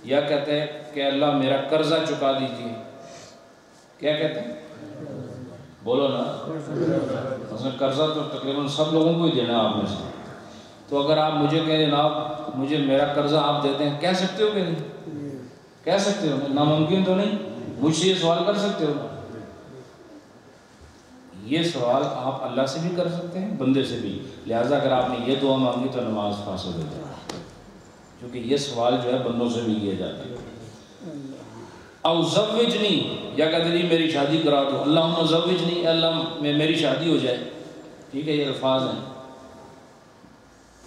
یا کہتے ہیں کہ اللہ میرا قرضہ چکا دیجیے. کیا کہتے ہیں؟ بولو نا. مثلا قرضہ تو تقریباً سب لوگوں کو ہی دینا آپ میں سے. تو اگر آپ مجھے کہیں جناب مجھے میرا قرضہ آپ دیتے ہیں، کہہ سکتے ہو کہ نہیں؟ کہہ سکتے ہو، ناممکن تو نہیں. مجھ سے یہ سوال کر سکتے ہو. یہ سوال آپ اللہ سے بھی کر سکتے ہیں، بندے سے بھی. لہٰذا اگر آپ نے یہ دعا مانگی تو نماز فاسد ہو جائے، کیونکہ یہ سوال جو ہے بندوں سے بھی کیا جاتا ہے. او زوجنی، یا کہتے جی میری شادی کرا دو، اللہم زوجنی، اللہ میری شادی ہو جائے. ٹھیک ہے، یہ الفاظ ہیں.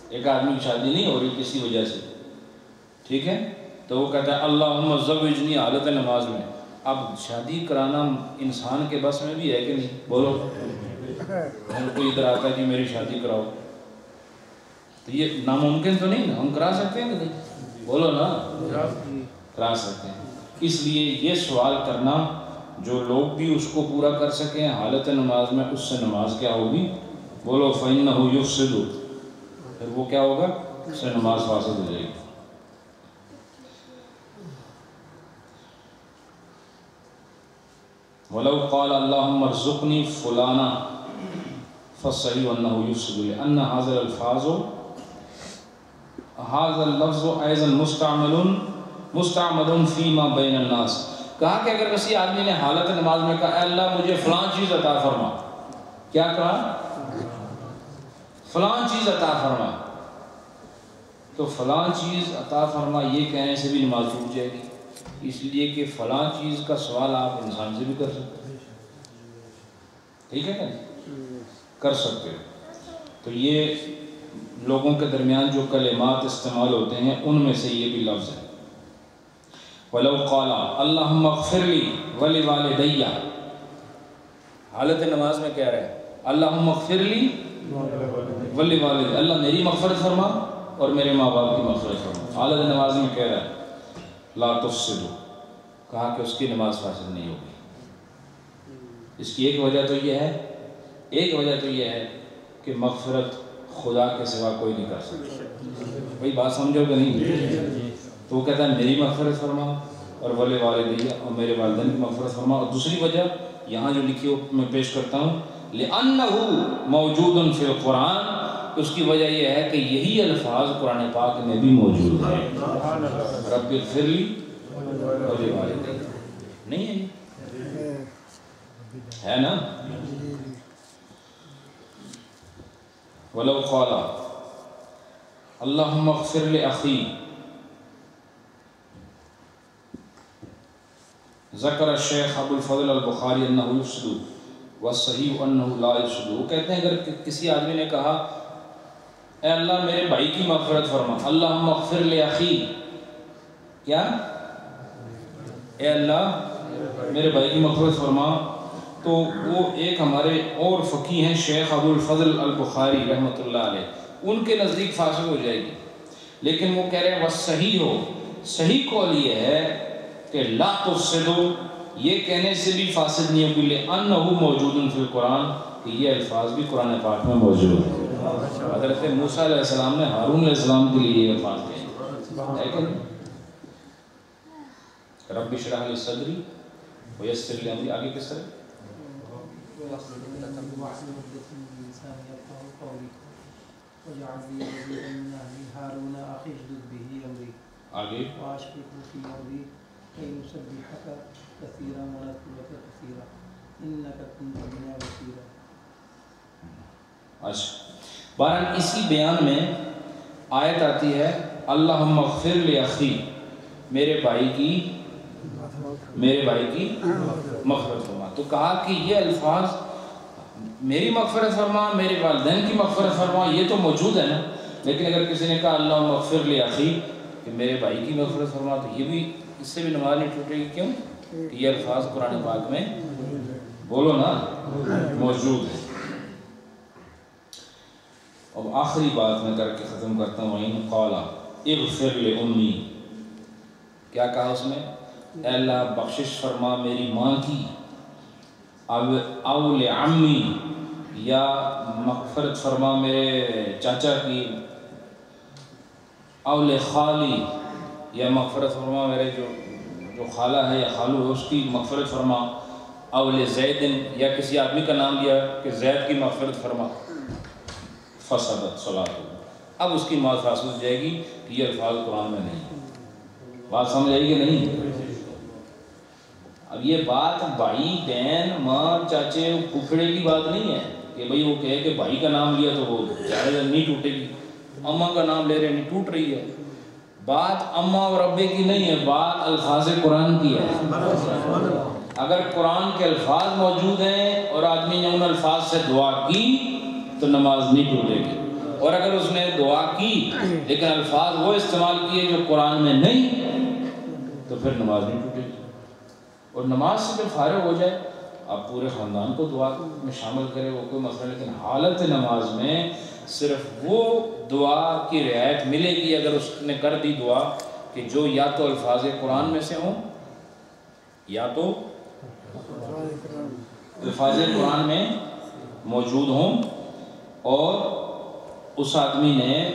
ایک آدمی کی شادی نہیں ہو رہی کسی وجہ سے، ٹھیک ہے، تو وہ کہتا ہے اللہم زوجنی حالت نماز میں. اب شادی کرانا انسان کے بس میں بھی ہے کہ نہیں؟ بولو. کوئی ادھر آتا ہے کہ میری شادی کراؤ، تو یہ ناممکن تو نہیں نا، ہم کرا سکتے ہیں کہ نہیں؟ بولو نا، کرا سکتے ہیں. اس لیے یہ سوال کرنا جو لوگ بھی اس کو پورا کر سکیں حالت نماز میں، اس سے نماز کیا ہوگی؟ بولو فَإِنَّهُ يُفْسِدُ، پھر وہ کیا ہوگا؟ اس سے نماز فاسد ہو جائے گی. وَلَوْ قَالَ اللَّهُمَّ ارْزُقْنِي فُلَانًا فَالصَّحِيحُ أَنَّهُ يُفْسِدُ لِأَنَّ هَذَا اللَّفْظُ أَيْضًا مستعمل فیما بین الناس. کہا کہ اگر کسی آدمی نے حالت نماز میں کہا اے اللہ مجھے فلاں چیز عطا فرما، کیا کہا؟ فلاں چیز عطا فرما، تو فلاں چیز عطا فرما یہ کہنے سے بھی نماز ٹوٹ جائے گی. اس لیے کہ فلاں چیز کا سوال آپ انسان سے بھی کر سکتے ہیں. ٹھیک ہے نا، کر سکتے ہو. تو یہ لوگوں کے درمیان جو کلمات استعمال ہوتے ہیں ان میں سے یہ بھی لفظ ہے. وَلَوْ قَالَ اللَّهُمَّ اغْفِرْ لِي وَلِوَالِدَيَّ، حالت نماز میں کہہ رہے ہیں اللہم اغفر لی وَلِوَالِدَيَّ، اللہ میری مغفرت فرما اور میرے ماں باپ کی مغفرت فرما. حالت نماز میں کہہ رہا ہے لا تفسدوا، کہا کہ اس کی نماز فاسد نہیں ہوگی. اس کی ایک وجہ تو یہ ہے کہ مغفرت خدا کے سوا کوئی نہیں کر سکتا. بھائی بات سمجھو کہ نہیں؟ تو وہ کہتا ہے میری مغفرت فرما اور وَلِوَالِدَيَّ، اور میرے والدین کی مغفرت فرما. اور دوسری وجہ یہاں جو لکھی ہو میں پیش کرتا ہوں، لِأَنَّهُ مَوْجُودٌ فِي الْقُرْآنِ، اس کی وجہ یہ ہے کہ یہی الفاظ قرآن پاک میں بھی موجود ہیں. رب اغفر لی وَلِوَالِدَيَّ نہیں ہے، یہ ہے نا. وَلَوْ قَالَ اللَّهُمَّ اغْفِرْ لِأَخِي ذکر الشیخ ابو الفضل البخاری انہ یفسد والصحیح انہ لا یفسد. وہ کہتے ہیں اگر کسی آدمی نے کہا اے اللہ میرے بھائی کی مغفرت فرما، اللہم اغفر لاخی، کیا؟ اے اللہ میرے بھائی کی مغفرت فرما. تو وہ ایک ہمارے اور فقیہ ہیں شیخ ابو الفضل البخاری رحمۃ اللہ علیہ، ان کے نزدیک فاسد ہو جائے گی، لیکن وہ کہہ رہے ہیں بس صحیح قول یہ ہے کہ لا تفسدوا، یہ کہنے سے بھی فاسد نہیں ہوگی، لأنہ موجود فی القرآن، کہ یہ الفاظ بھی قرآن پاک میں موجود ہیں. حضرت موسیٰ علیہ السلام نے ہارون علیہ السلام کے لیے یہ الفاظ کہے ہے کہ نہیں؟ رب اشرح لی صدری ویسر لی امری، آگے کس طرح؟ آگے بہرحال اسی بیان میں آیت آتی ہے اللہم اغفر لاخی، میرے بھائی کی مغفرت فرما. تو کہا کہ یہ الفاظ میری مغفرت فرما، میرے والدین کی مغفرت فرما، یہ تو موجود ہے نا، لیکن اگر کسی نے کہا اللہم اغفر لاخی کہ میرے بھائی کی مغفرت فرما، تو یہ بھی اس سے بھی نماز نہیں ٹوٹے گی. کیوں؟ کہ یہ الفاظ قرآن پاک میں بولو نا موجود ہے. اب آخری بات میں کر کے ختم کرتا ہوں. وَإِنْ قَالَ اغفر لأمی، کیا کہا اس میں؟ اے اللہ بخشش فرما میری ماں کی، او لعمی، یا مغفرت فرما میرے چاچا کی، او لخالی، یا مغفرت فرما میرے جو خالہ ہے یا خالو ہے اس کی مغفرت فرما، او لزید، یا کسی آدمی کا نام لیا کہ زید کی مغفرت فرما. فسدت صلاۃ، اب اس کی نماز فاسد ہو جائے گی کہ یہ الفاظ قرآن میں نہیں. بات سمجھ آئی کہ نہیں؟ اب یہ بات بھائی بہن ماں چاچے پھوپھڑے کی بات نہیں ہے کہ بھئی وہ کہے کہ بھائی کا نام لیا تو وہ جائز نہیں ٹوٹے گی، اماں کا نام لے رہے نہیں ٹوٹ رہی ہے. بات اماں اور ابے کی نہیں ہے، بات الفاظ قرآن کی ہے. اگر قرآن کے الفاظ موجود ہیں اور آدمی نے ان الفاظ سے دعا کی تو نماز نہیں ٹوٹے گی، اور اگر اس نے دعا کی لیکن الفاظ وہ استعمال کیے جو قرآن میں نہیں تو پھر نماز نہیں ٹوٹے گی. اور نماز سے جب فارغ ہو جائے آپ پورے خاندان کو دعا میں شامل کرے، وہ کوئی مسئلہ، لیکن حالت نماز میں صرف وہ دعا کی رعایت ملے گی اگر اس نے کر دی دعا کہ جو یا تو الفاظ قرآن میں سے ہوں یا تو الفاظ قرآن میں موجود ہوں، اور اس آدمی نے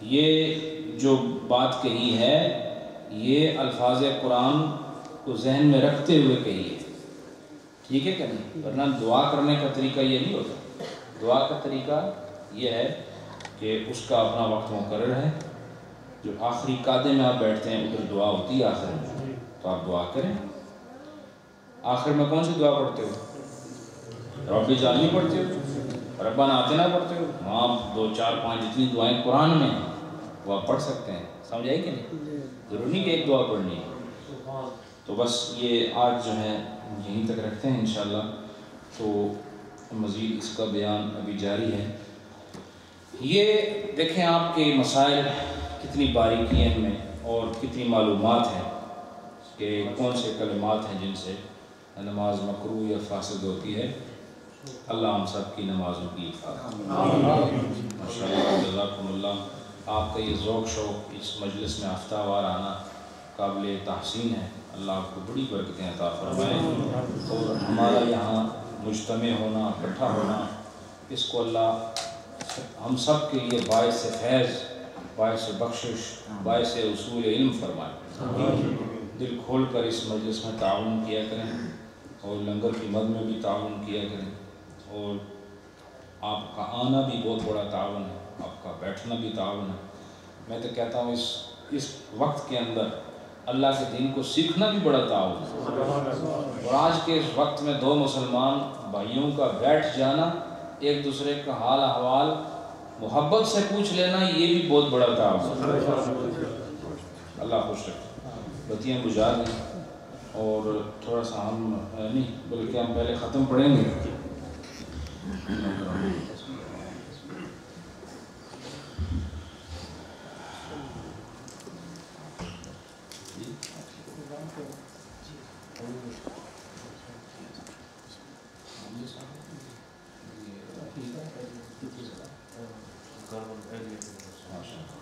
یہ جو بات کہی ہے یہ الفاظ قرآن کو ذہن میں رکھتے ہوئے کہی ہے. ٹھیک ہے کہ نہیں؟ ورنہ دعا کرنے کا طریقہ یہ نہیں ہوتا. دعا کا طریقہ یہ ہے کہ اس کا اپنا وقت مقرر ہے، جو آخری قعدے میں آپ بیٹھتے ہیں ادھر دعا ہوتی ہے آخر میں، تو آپ دعا کریں. آخر میں کون سی دعا پڑھتے ہو؟ رب اجعلنی پڑھتے ہو، ربنا آتنا پڑھتے ہو، وہاں 2 4 5 جتنی دعائیں قرآن میں ہیں وہ آپ پڑھ سکتے ہیں. سمجھ آئی کہ نہیں؟ ضروری نہیں کہ ایک دعا پڑھنی ہے. تو بس یہ آج جو ہے یہیں تک رکھتے ہیں انشاءاللہ، تو مزید اس کا بیان ابھی جاری ہے. یہ دیکھیں آپ کے مسائل کتنی باریکی ہیں ان میں، اور کتنی معلومات ہیں کہ کون سے کلمات ہیں جن سے نماز مکروہ یا فاسد ہوتی ہے. اللہ ہم سب کی نمازوں کی حفاظت. ماشاءاللہ جزاکم اللہ. آپ کا یہ ذوق شوق اس مجلس میں ہفتہ وار آنا قابل تحسین ہے. اللہ آپ کو بڑی برکتیں عطا فرمائے، اور ہمارا یہاں مجتمع ہونا، اکٹھا ہونا، اس کو اللہ ہم سب کے لیے باعث فیض، باعث بخشش، باعث اصول علم فرمائے. دل کھول کر اس مجلس میں تعاون کیا کریں، اور لنگر کی مد میں بھی تعاون کیا کریں. اور آپ کا آنا بھی بہت بڑا تعاون ہے، آپ کا بیٹھنا بھی تعاون ہے. میں تو کہتا ہوں اس وقت کے اندر اللہ کے دین کو سیکھنا بھی بڑا تعاون ہے. اور آج کے اس وقت میں 2 مسلمان بھائیوں کا بیٹھ جانا، ایک دوسرے کا حال احوال محبت سے پوچھ لینا، یہ بھی بہت بڑا تعاون ہے. اللہ خوش رکھے. بتیاں بجھا دیں، اور تھوڑا سا ہم نہیں بلکہ ہم پہلے ختم پڑھیں گے.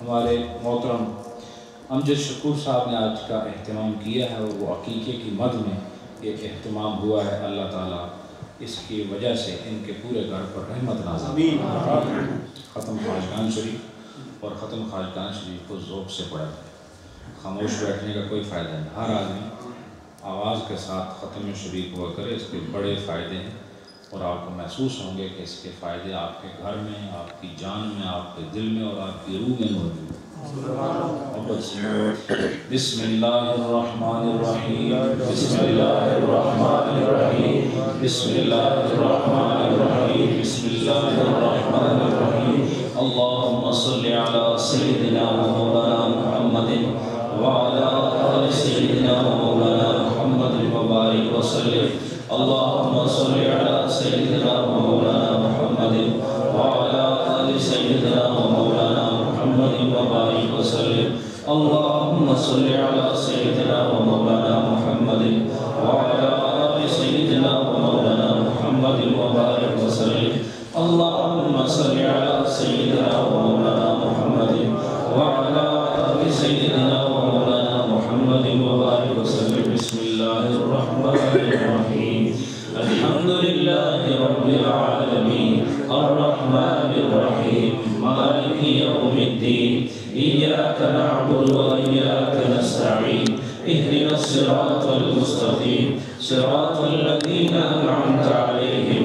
ہمارے محترم امجد شکور صاحب نے آج کا اہتمام کیا ہے اور وہ عقیقے کی مد میں یہ اہتمام ہوا ہے. اللہ تعالیٰ اس کی وجہ سے ان کے پورے گھر پر رحمت نازل. ختم خواجگان شریف اور ختم خواجگان شریف کو ذوق سے پڑھا. خاموش بیٹھنے کا کوئی فائدہ نہیں. ہر آدمی آواز کے ساتھ ختم شریف ہوا کرے. اس کے بڑے فائدے ہیں اور آپ کو محسوس ہوں گے کہ اس کے فائدے آپ کے گھر میں, آپ کی جان میں, آپ کے دل میں اور آپ کی روح میں موجود ہیں. بسم اللہ الرحمن الرحیم. بسم اللہ الرحمن الرحیم. بسم اللہ الرحمن الرحیم. بسم اللہ الرحمن الرحیم. اللہم صلی علی سیدنا و مولانا محمد وعلی آل سیدنا و مولانا محمد وبارک وسلم. اللہم صلی علی سیدنا و مولانا محمد وعلی آل سیدنا و مولانا محمد وبارک وسلم. اللہم صلی علی سیدنا و مولانا محمد وعلی آل سیدنا و مولانا محمد وبارک وسلم. اللہم صلی علی سیدنا و مولانا محمد وعلی آل سیدنا و مولانا محمد وبارک وسلم. بسم اللہ الرحمن الرحیم. الحمدللہ رب العالمین الرحمن الرحیم مالک یوم الدین. إياك نعبد وإياك نستعين اهدنا الصراط المستقيم صراط الذين أنعمت عليهم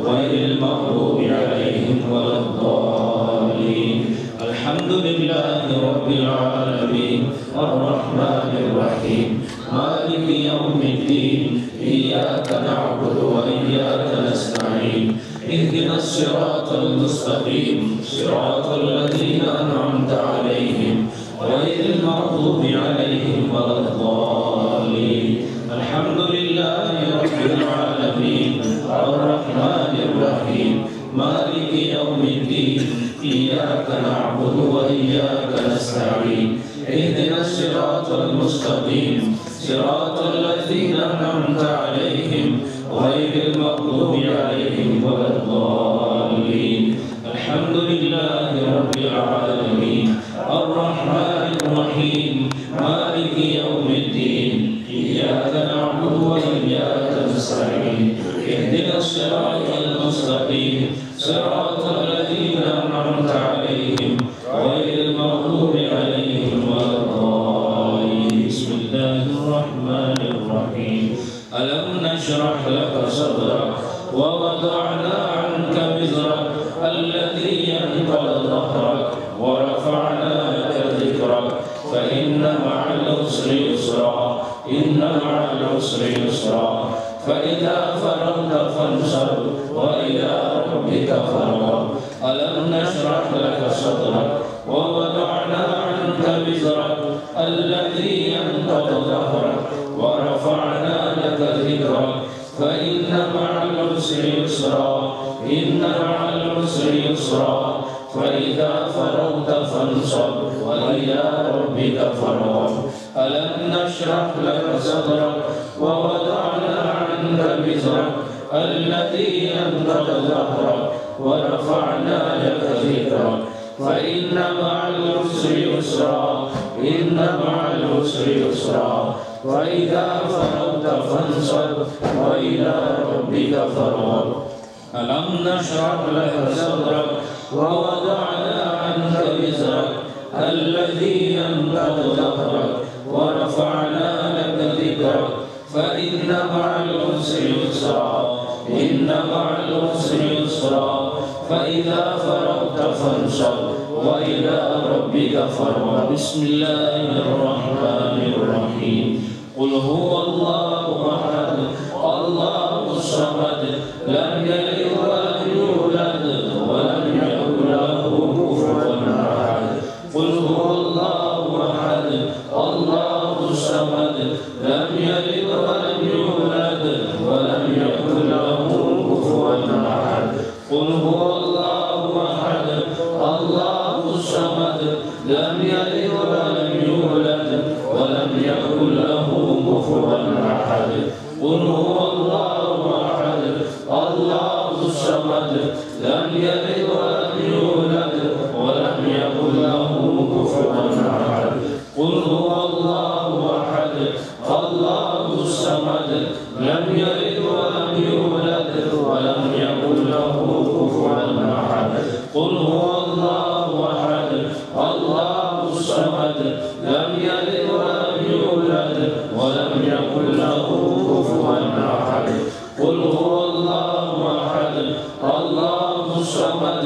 غير المغضوب عليهم ولا الضالين. الحمد لله رب العالمين الرحمن الرحيم مالك يوم الدين. إياك نعبد وإياك نستعين اهدنا الصراط المستقيم صراط الذين أنعمت عليهم غير المغضوب عليهم ولا الضالين. الحمد لله رب العالمين الرحمن الرحيم مالك يوم الدين. إياك نعبد وإياك نستعين اهدنا الصراط المستقيم صراط الذين أنعمت عليهم غير المغضوب عليهم ولا الضالين. الحمد لله رب العالمين الرحمن الرحيم مالك يوم الدين. إياك نعبد وإياك نستعين اهدنا الصراط المستقيم صراط الذين أنعمت عليهم غير المغضوب عليهم ولا الضالين. بسم الله الرحمن الرحيم. ألم نشرح لك صدرك ووضعنا عنك وزرك الذي أنقض ظهرك ورفعنا لك ذكرك فإن مع العسر يسرا إن مع العسر يسرا فإذا فرغت فانصب وإلى ربك فارغب. ألم نشرح لك صدرك ووضعنا عنك وزرك الذي أنقض ظهرك ورفعنا لك ذكرك فإن مع العسر يسرا إن مع العسر يسرا فإذا فرغت فانصب وإلى ربك فارغب. ألم نشرح لك صدرك ووضعنا عنك وزرك الذي أنقض ظهرك ورفعنا لك ذكرك فإن مع العسر يسرا إن مع العسر يسرا فإذا فرغت فانصب وإلى ربك فارغب. ألم نشرح لك صدرك ووضعنا عنك وزرك الذي أنقض ظهرك ورفعنا لك ذكرك فإن مع العسر يسرا إن مع العسر يسرا فإذا فرغت فانصب وإلى ربك فارغب. بسم الله الرحمن الرحيم. قل هو الله أحد الله الصمد لم يلد ولم يولد ولم يكن له كفوا أحد. قل هو الله أحد الله الصمد لم يلد ولم يولد ولم يكن له كفوا أحد. قل هو الله أحد الله الصمد لم يلد ولم يولد ولم يكن له كفوا أحد. قل هو الله أحد الله الصمد لم يلد ولم يولد ولم يكن له كفوا أحد قل هو الله أحد الله الصمد لم يلد ولم يولد ولم يكن له كفوا أحد قل هو الله أحد الله الصمد لم يلد ولم يولد ولم يكن له كفوا أحد قل هو الله أحد الله الصمد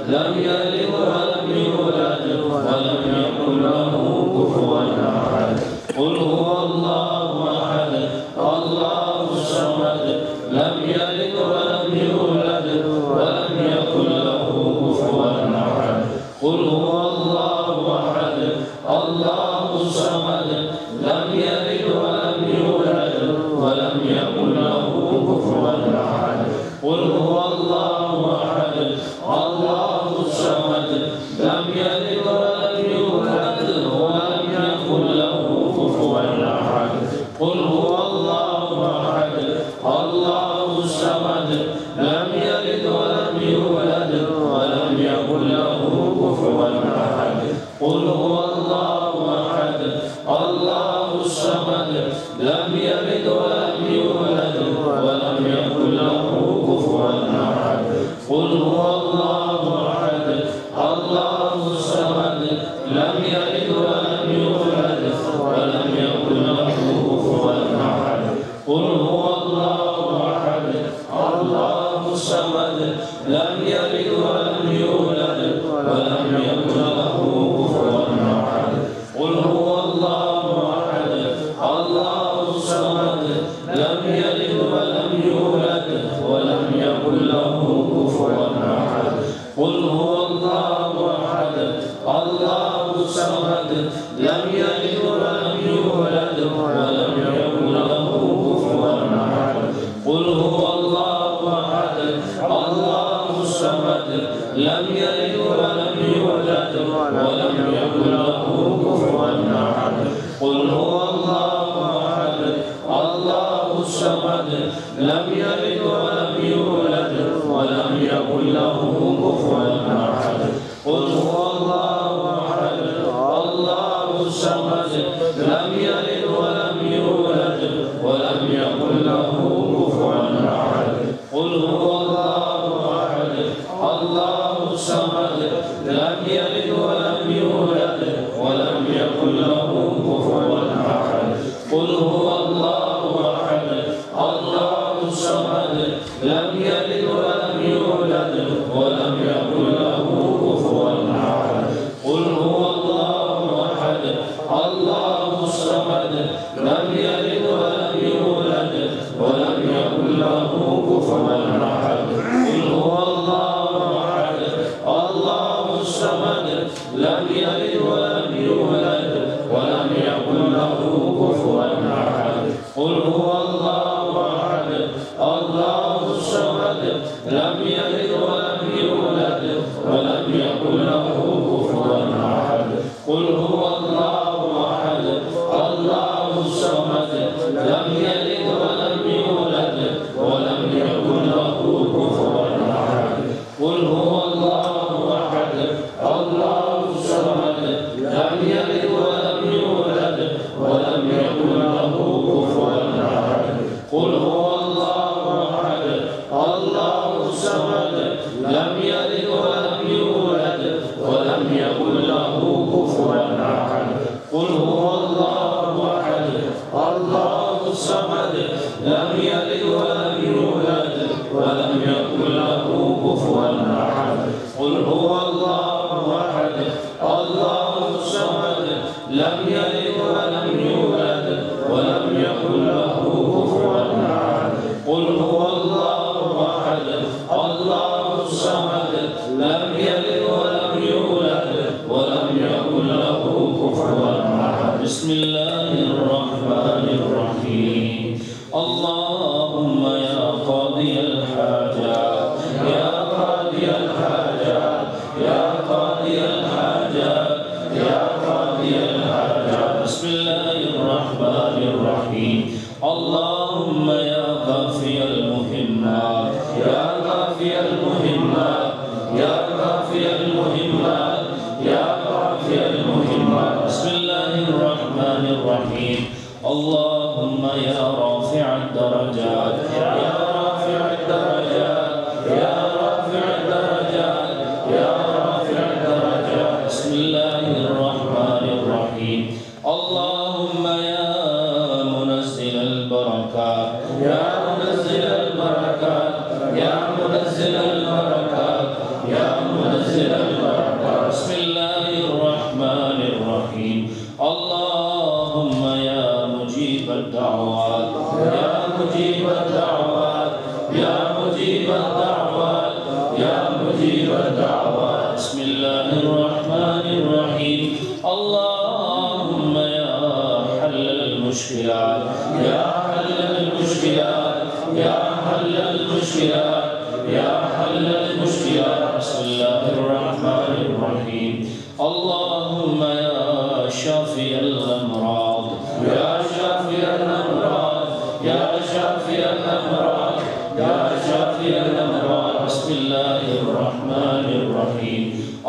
لم يلد ولم يولد ولم يكن له كفوا أحد قل هو الله أحد الله الصمد لم يلد ولم يولد ولم يكن له كفوا أحد قل هو الله أحد الله الصمد لم يلد ولم يولد ولم يكن له كفوا أحد قل هو الله أحد الله الصمد لم يلد ولم يولد ولم يكن له كفوا أحد قل هو الله أحد الله الصمد لم يلد ولم يولد ولم يكن له كفوا أحد قل هو الله أحد الله الصمد لم يلد ولم يولد ولم يكن له كفوا أحد قل هو الله أحد الله الصمد لم يلد ولم يولد ولم يكن له كفوا أحد قل هو الله أحد الله الصمد لم يلد ولم يولد ولم يكن له كفوا أحد قل هو الله أحد الله الصمد لم يلد ولم يولد ولم يكن له كفوا أحد قل هو الله أحد الله الصمد لم يلد ولم يولد ولم يكن له كفوا أحد قل هو الله أحد الله الصمد لم يلد ولم يولد ولم يكن له كفوا أحد قل هو الله أحد الله الصمد لم يلد ولم يولد ولم يكن له كفوا أحد قل هو الله أحد الله الصمد لم يلد ولم يولد ولم يكن له كفوا أحد قل هو الله أحد الله الصمد لم يلد ولم يولد ولم يكن له كفوا أحد قل هو الله أحد الله الصمد لم يلد ولم يولد ولم يكن له كفوا أحد قل هو الله أحد الله الصمد لم يلد ولم يولد ولم يكن له كفوا أحد قل هو الله أحد الله الصمد لم يلد ولم يولد ولم يكن له كفوا أحد قل هو الله أحد الله الصمد لم يلد ولم يولد ولم يكن له كفوا أحد قل هو الله أحد الله الصمد لم يلد ولم يولد ولم يكن له كفوا أحد قل هو الله أحد الله الصمد لم يلد ولم يولد ولم يكن له كفوا أحد قل هو الله أحد الله الصمد لم يلد ولم يولد ولم يكن له كفوا أحد قل هو الله أحد الله الصمد لم يلد ولم يولد ولم يكن له كفوا أحد قل هو الله أحد الله الصمد لم يلد ولم يولد ولم يكن له كفوا أحد قل هو الله أحد الله الصمد لم يلد ولم يولد ولم يكن له كفوا أحد بسم الله الرحمن الرحيم اللهم يا قاضي الحاجات يا قاضي الحاجات يا قاضي الحاجات يا قاضي الحاجات بسم الله الرحمن الرحيم اللهم يا غافي المهمات يا غافي كافي المهمات يا كافي المهمات يا كافي المهمات. بسم الله الرحمن الرحيم. اللهم يا رافع الدرجات يا رافع الدرجات يا رافع الدرجات يا رافع الدرجات. بسم الله الرحمن الرحيم. اللهم يا منزل البركات يا منزل البركات يا منزل البركات يا منزل البركات. بسم الله الرحمن الرحيم. اللهم يا مجيب الدعوات يا مجيب الدعوات يا مجيب الدعوات يا مجيب الدعوات. بسم الله الرحمن الرحيم. اللهم يا حل المشكلات يا حل المشكلات يا حل المشكلات يا حل المشكلات. بسم الله الرحمن الرحيم. اللهم يا شافي الأمراض يا شافي الأمراض يا شافي الأمراض يا شافي الأمراض. بسم الله الرحمن الرحيم.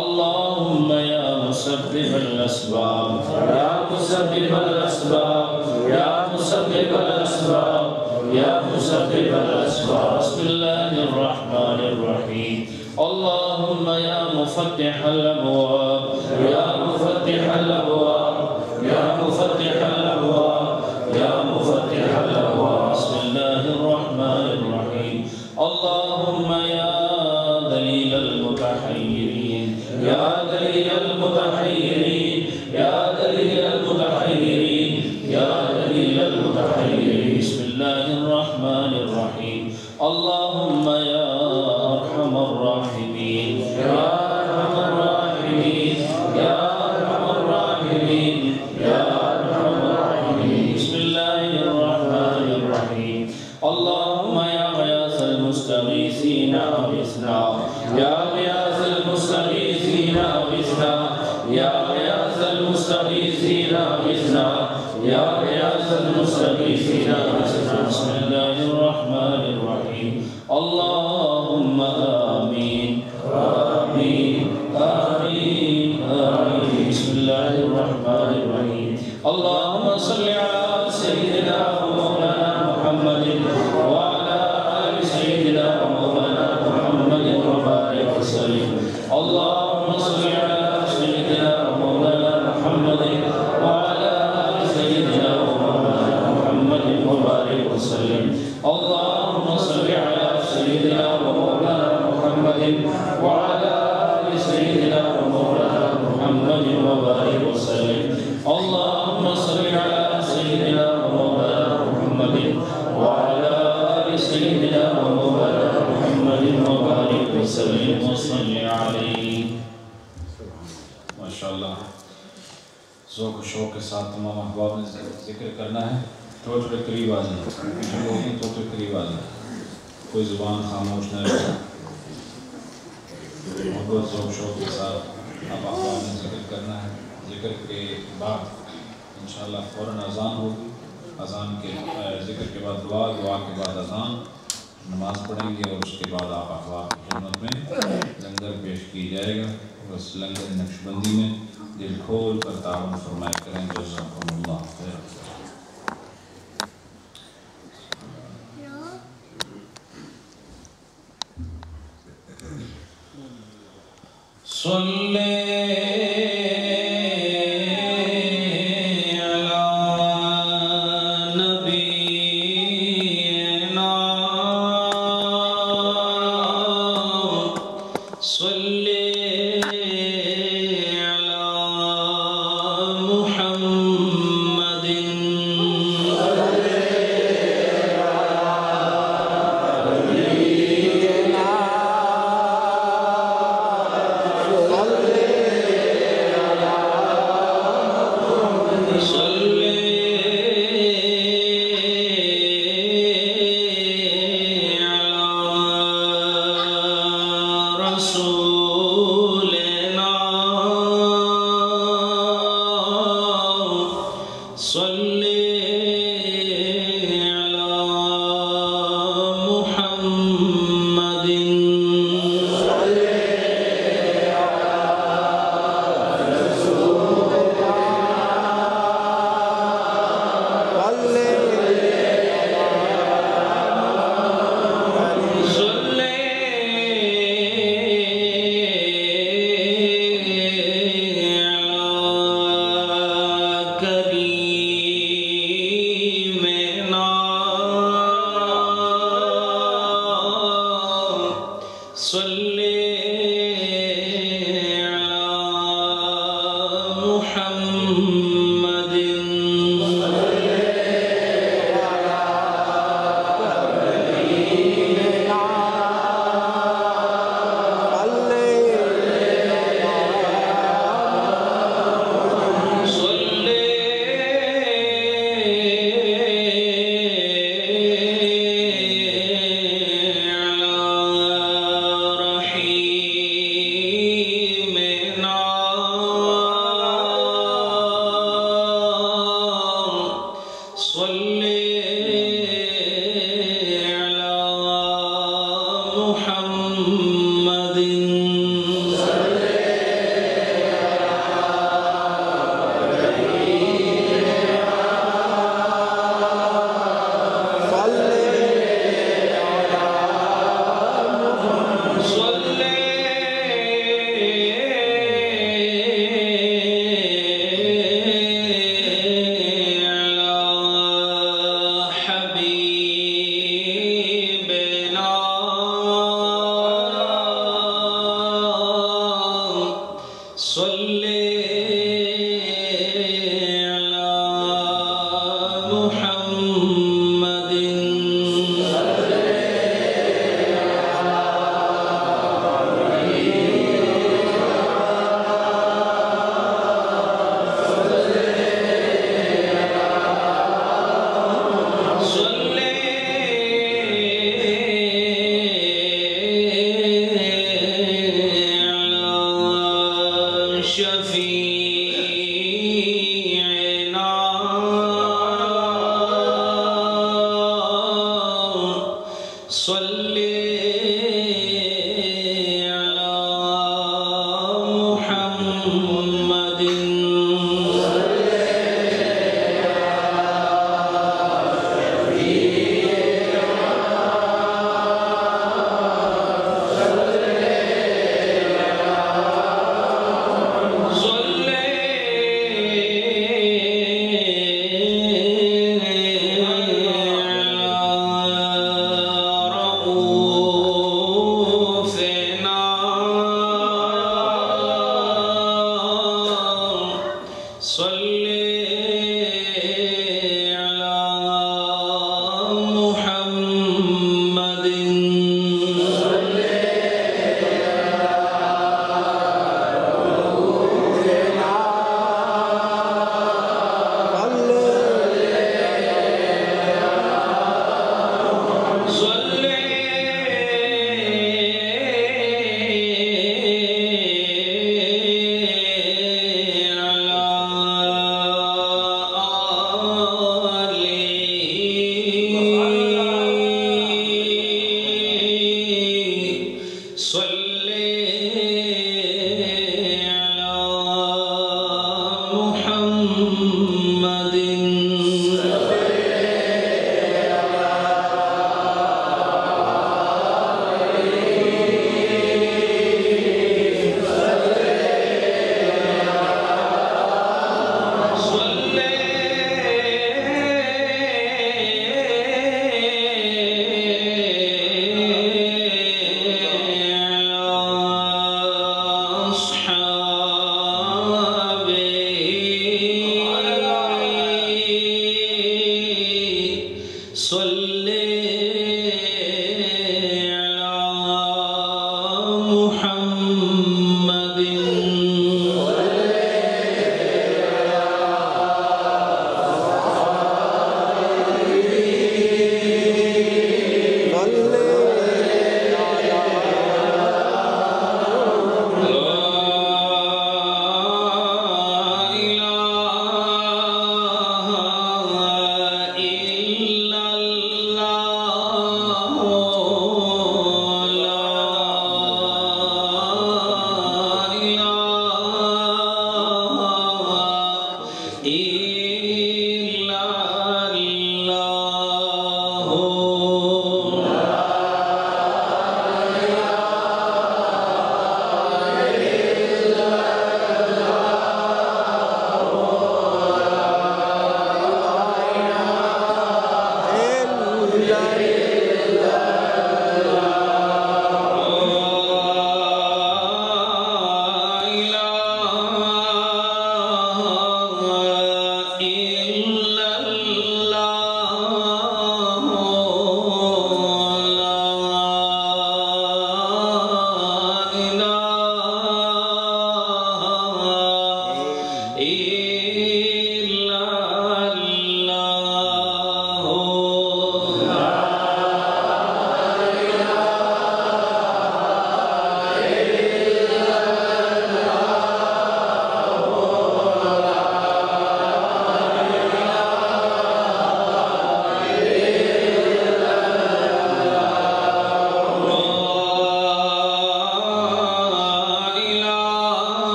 اللهم يا مسبب الأسباب يا مسبب الأسباب يا مسبب الأسباب يا مسبب الأسباب. بسم الله الرحمن الرحيم. اللهم يا مفتح الأبواب يا مفتح الأبواب يا مفتح الأبواب يا مفتح الأبواب. بسم الله الرحمن الرحيم. اللهم يا دليل المتحيرين يا دليل المتحيرين يا دليل المتحيرين يا دليل المتحيرين. بسم الله الرحمن الرحيم. اللهم يا أرحم الراحمين يا أرحم الراحمين يا أرحم الراحمين يا أرحم الراحمين. بسم الله الرحمن الرحيم. اللهم يا غياث المستغيثين أغثنا يا غياث المستغيثين أغثنا يا غياث المستغيثين أغثنا يا غياث المستغيثين أغثنا. بسم الله الرحمن الرحيم. اللهم آمين آمين آمين آمين. بسم الله الرحمن الرحيم. اللهم صل على سيدنا ومولانا محمد وعلى آل سيدنا ومولانا محمد وبارك وسلم. اللهم صل على سيدنا ومولانا محمد وعلى آل سيدنا ومولانا محمد وبارك وسلم. اللهم صل على سيدنا ومولانا محمد وعلى آل سيدنا ومولانا محمد وبارك وسلم. اللهم صل على سيدنا ومولانا محمد وعلى آل سيدنا ومولانا محمد وبارك وسلم وصل عليه. ماشاءاللہ ذوق و شوق کے ساتھ تمام احباب نے ذکر کرنا ہے. تھوڑے قریب آ جائیں تھوڑے قریب آ جائیں. کوئی زبان خاموش نہ رہے. محبت ذوق شوق کے ساتھ اب احباب نے ذکر کرنا ہے. ذکر کے بعد انشاءاللہ فوراً اذان ہوگی. اذان کے ذکر کے بعد دعا، دعا کے بعد اذان، نماز پڑھیں گے اور اس کے بعد آپ احباب کی خدمت میں لنگر پیش کی جائے گا. بس لنگر نقشبندی میں دل کھول کر تعاون فرمائے کریں. جزاکم اللہ خیر. صلی محمد صلی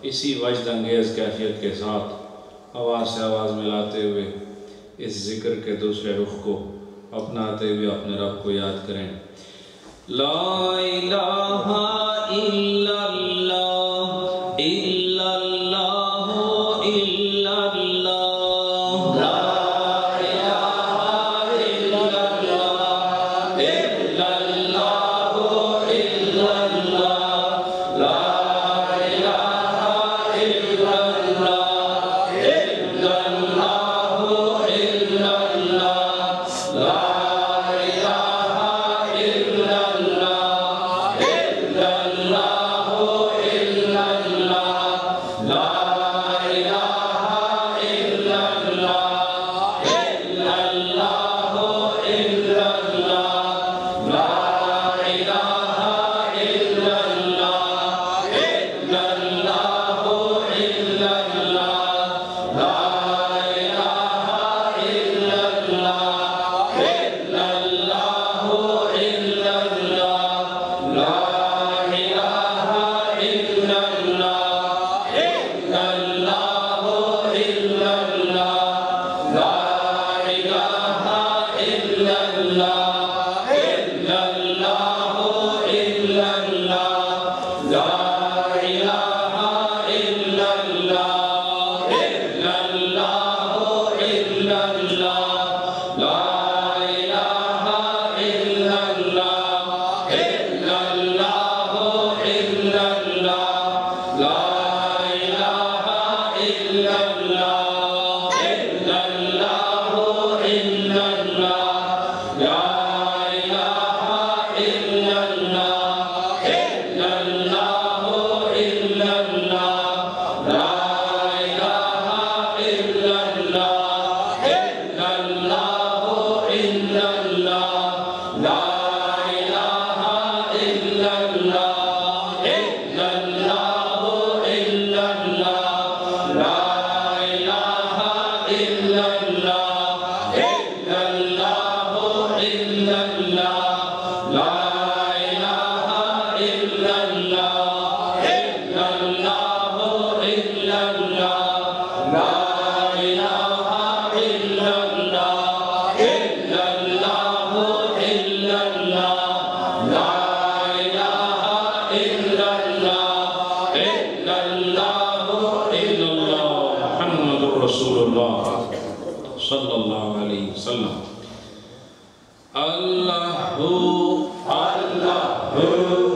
اسی وجد انگیز کیفیت کے ساتھ آواز سے آواز ملاتے ہوئے اس ذکر کے دوسرے رخ کو اپناتے ہوئے اپنے رب کو یاد کریں۔ لا الہ الا اللہ الا اللہ الا اللہ، لا الہ الا اللہ الا اللہ الا اللہ، لا صلی اللہ علیہ وسلم۔ اللہ اللہ اللہ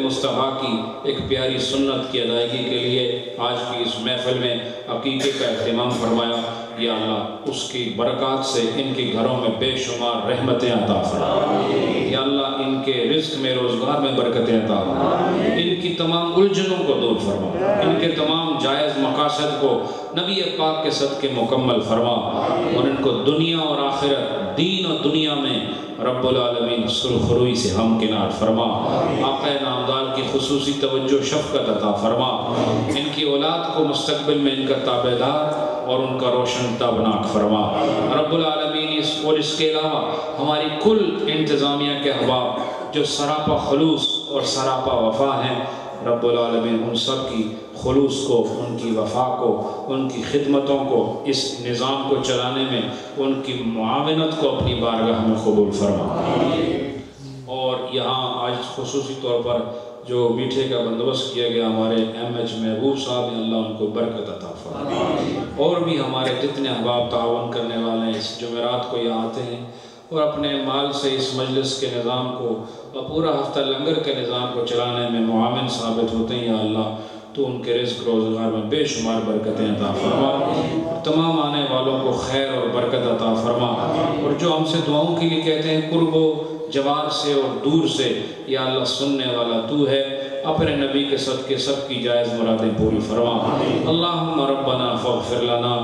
مصطفیٰ کی ایک پیاری سنت کی ادائیگی کے لیے آج کی اس محفل میں عقیقے کا اہتمام فرمایا، یا اللہ اس کی برکات سے ان کے گھروں میں بے شمار رحمتیں عطا فرما، یا اللہ ان کے رزق میں روزگار میں برکتیں عطا فرما، ان کی تمام الجھنوں کو دور فرما، ان کے تمام جائز مقاصد کو نبی پاک کے صدقے مکمل فرما، اور ان کو دنیا اور آخرت، دین اور دنیا میں رب العالمین سرخروئی سے ہمکنار فرما، آقا نامدار کی خصوصی توجہ شفقت عطا فرما، ان کی اولاد کو مستقبل میں ان کا تابعدار اور ان کا روشن تابناک فرما رب العالمین۔ اور اس کے علاوہ ہماری کل انتظامیہ کے احباب جو سراپا خلوص اور سراپا وفا ہیں، رب العالمین ان سب کی خلوص کو، ان کی وفا کو، ان کی خدمتوں کو، اس نظام کو چلانے میں ان کی معاونت کو اپنی بارگاہ میں قبول فرما۔ اور یہاں آج خصوصی طور پر جو میٹھے کا بندوبست کیا گیا ہمارے MH محبوب صاحب، اللہ ان کو برکت عطا فرما، اور بھی ہمارے جتنے احباب تعاون کرنے والے ہیں اس جمعرات کو یہاں آتے ہیں اور اپنے مال سے اس مجلس کے نظام کو اور پورا ہفتہ لنگر کے نظام کو چلانے میں معاون ثابت ہوتے ہیں، یا اللہ تو ان کے رزق روزگار میں بے شمار برکتیں عطا فرما، اور تمام آنے والوں کو خیر اور برکت عطا فرما، اور جو ہم سے دعاؤں کے لیے کہتے ہیں قرب و جوار سے اور دور سے، یا اللہ سننے والا تو ہے، اپنے نبی کے صدقے سب کی جائز مرادیں پوری فرما۔ اللہم ربنا فاغفر لنا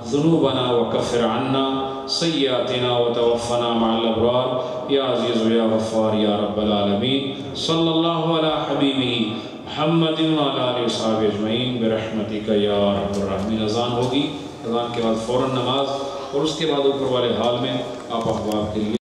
ذنوبنا وکفر عنا سیئاتنا وتوفنا مع الابرار یا عزیز یا غفار یا رب العالمین۔ صلی اللہ علی حبیبہ محمد وعلی آلہ وصحبہ اجمعین برحمتک یا رب الراحمین۔ اذان ہوگی، اذان کے بعد فوراً نماز، اور اس کے بعد اوپر والے حال میں آپ احباب کے لیے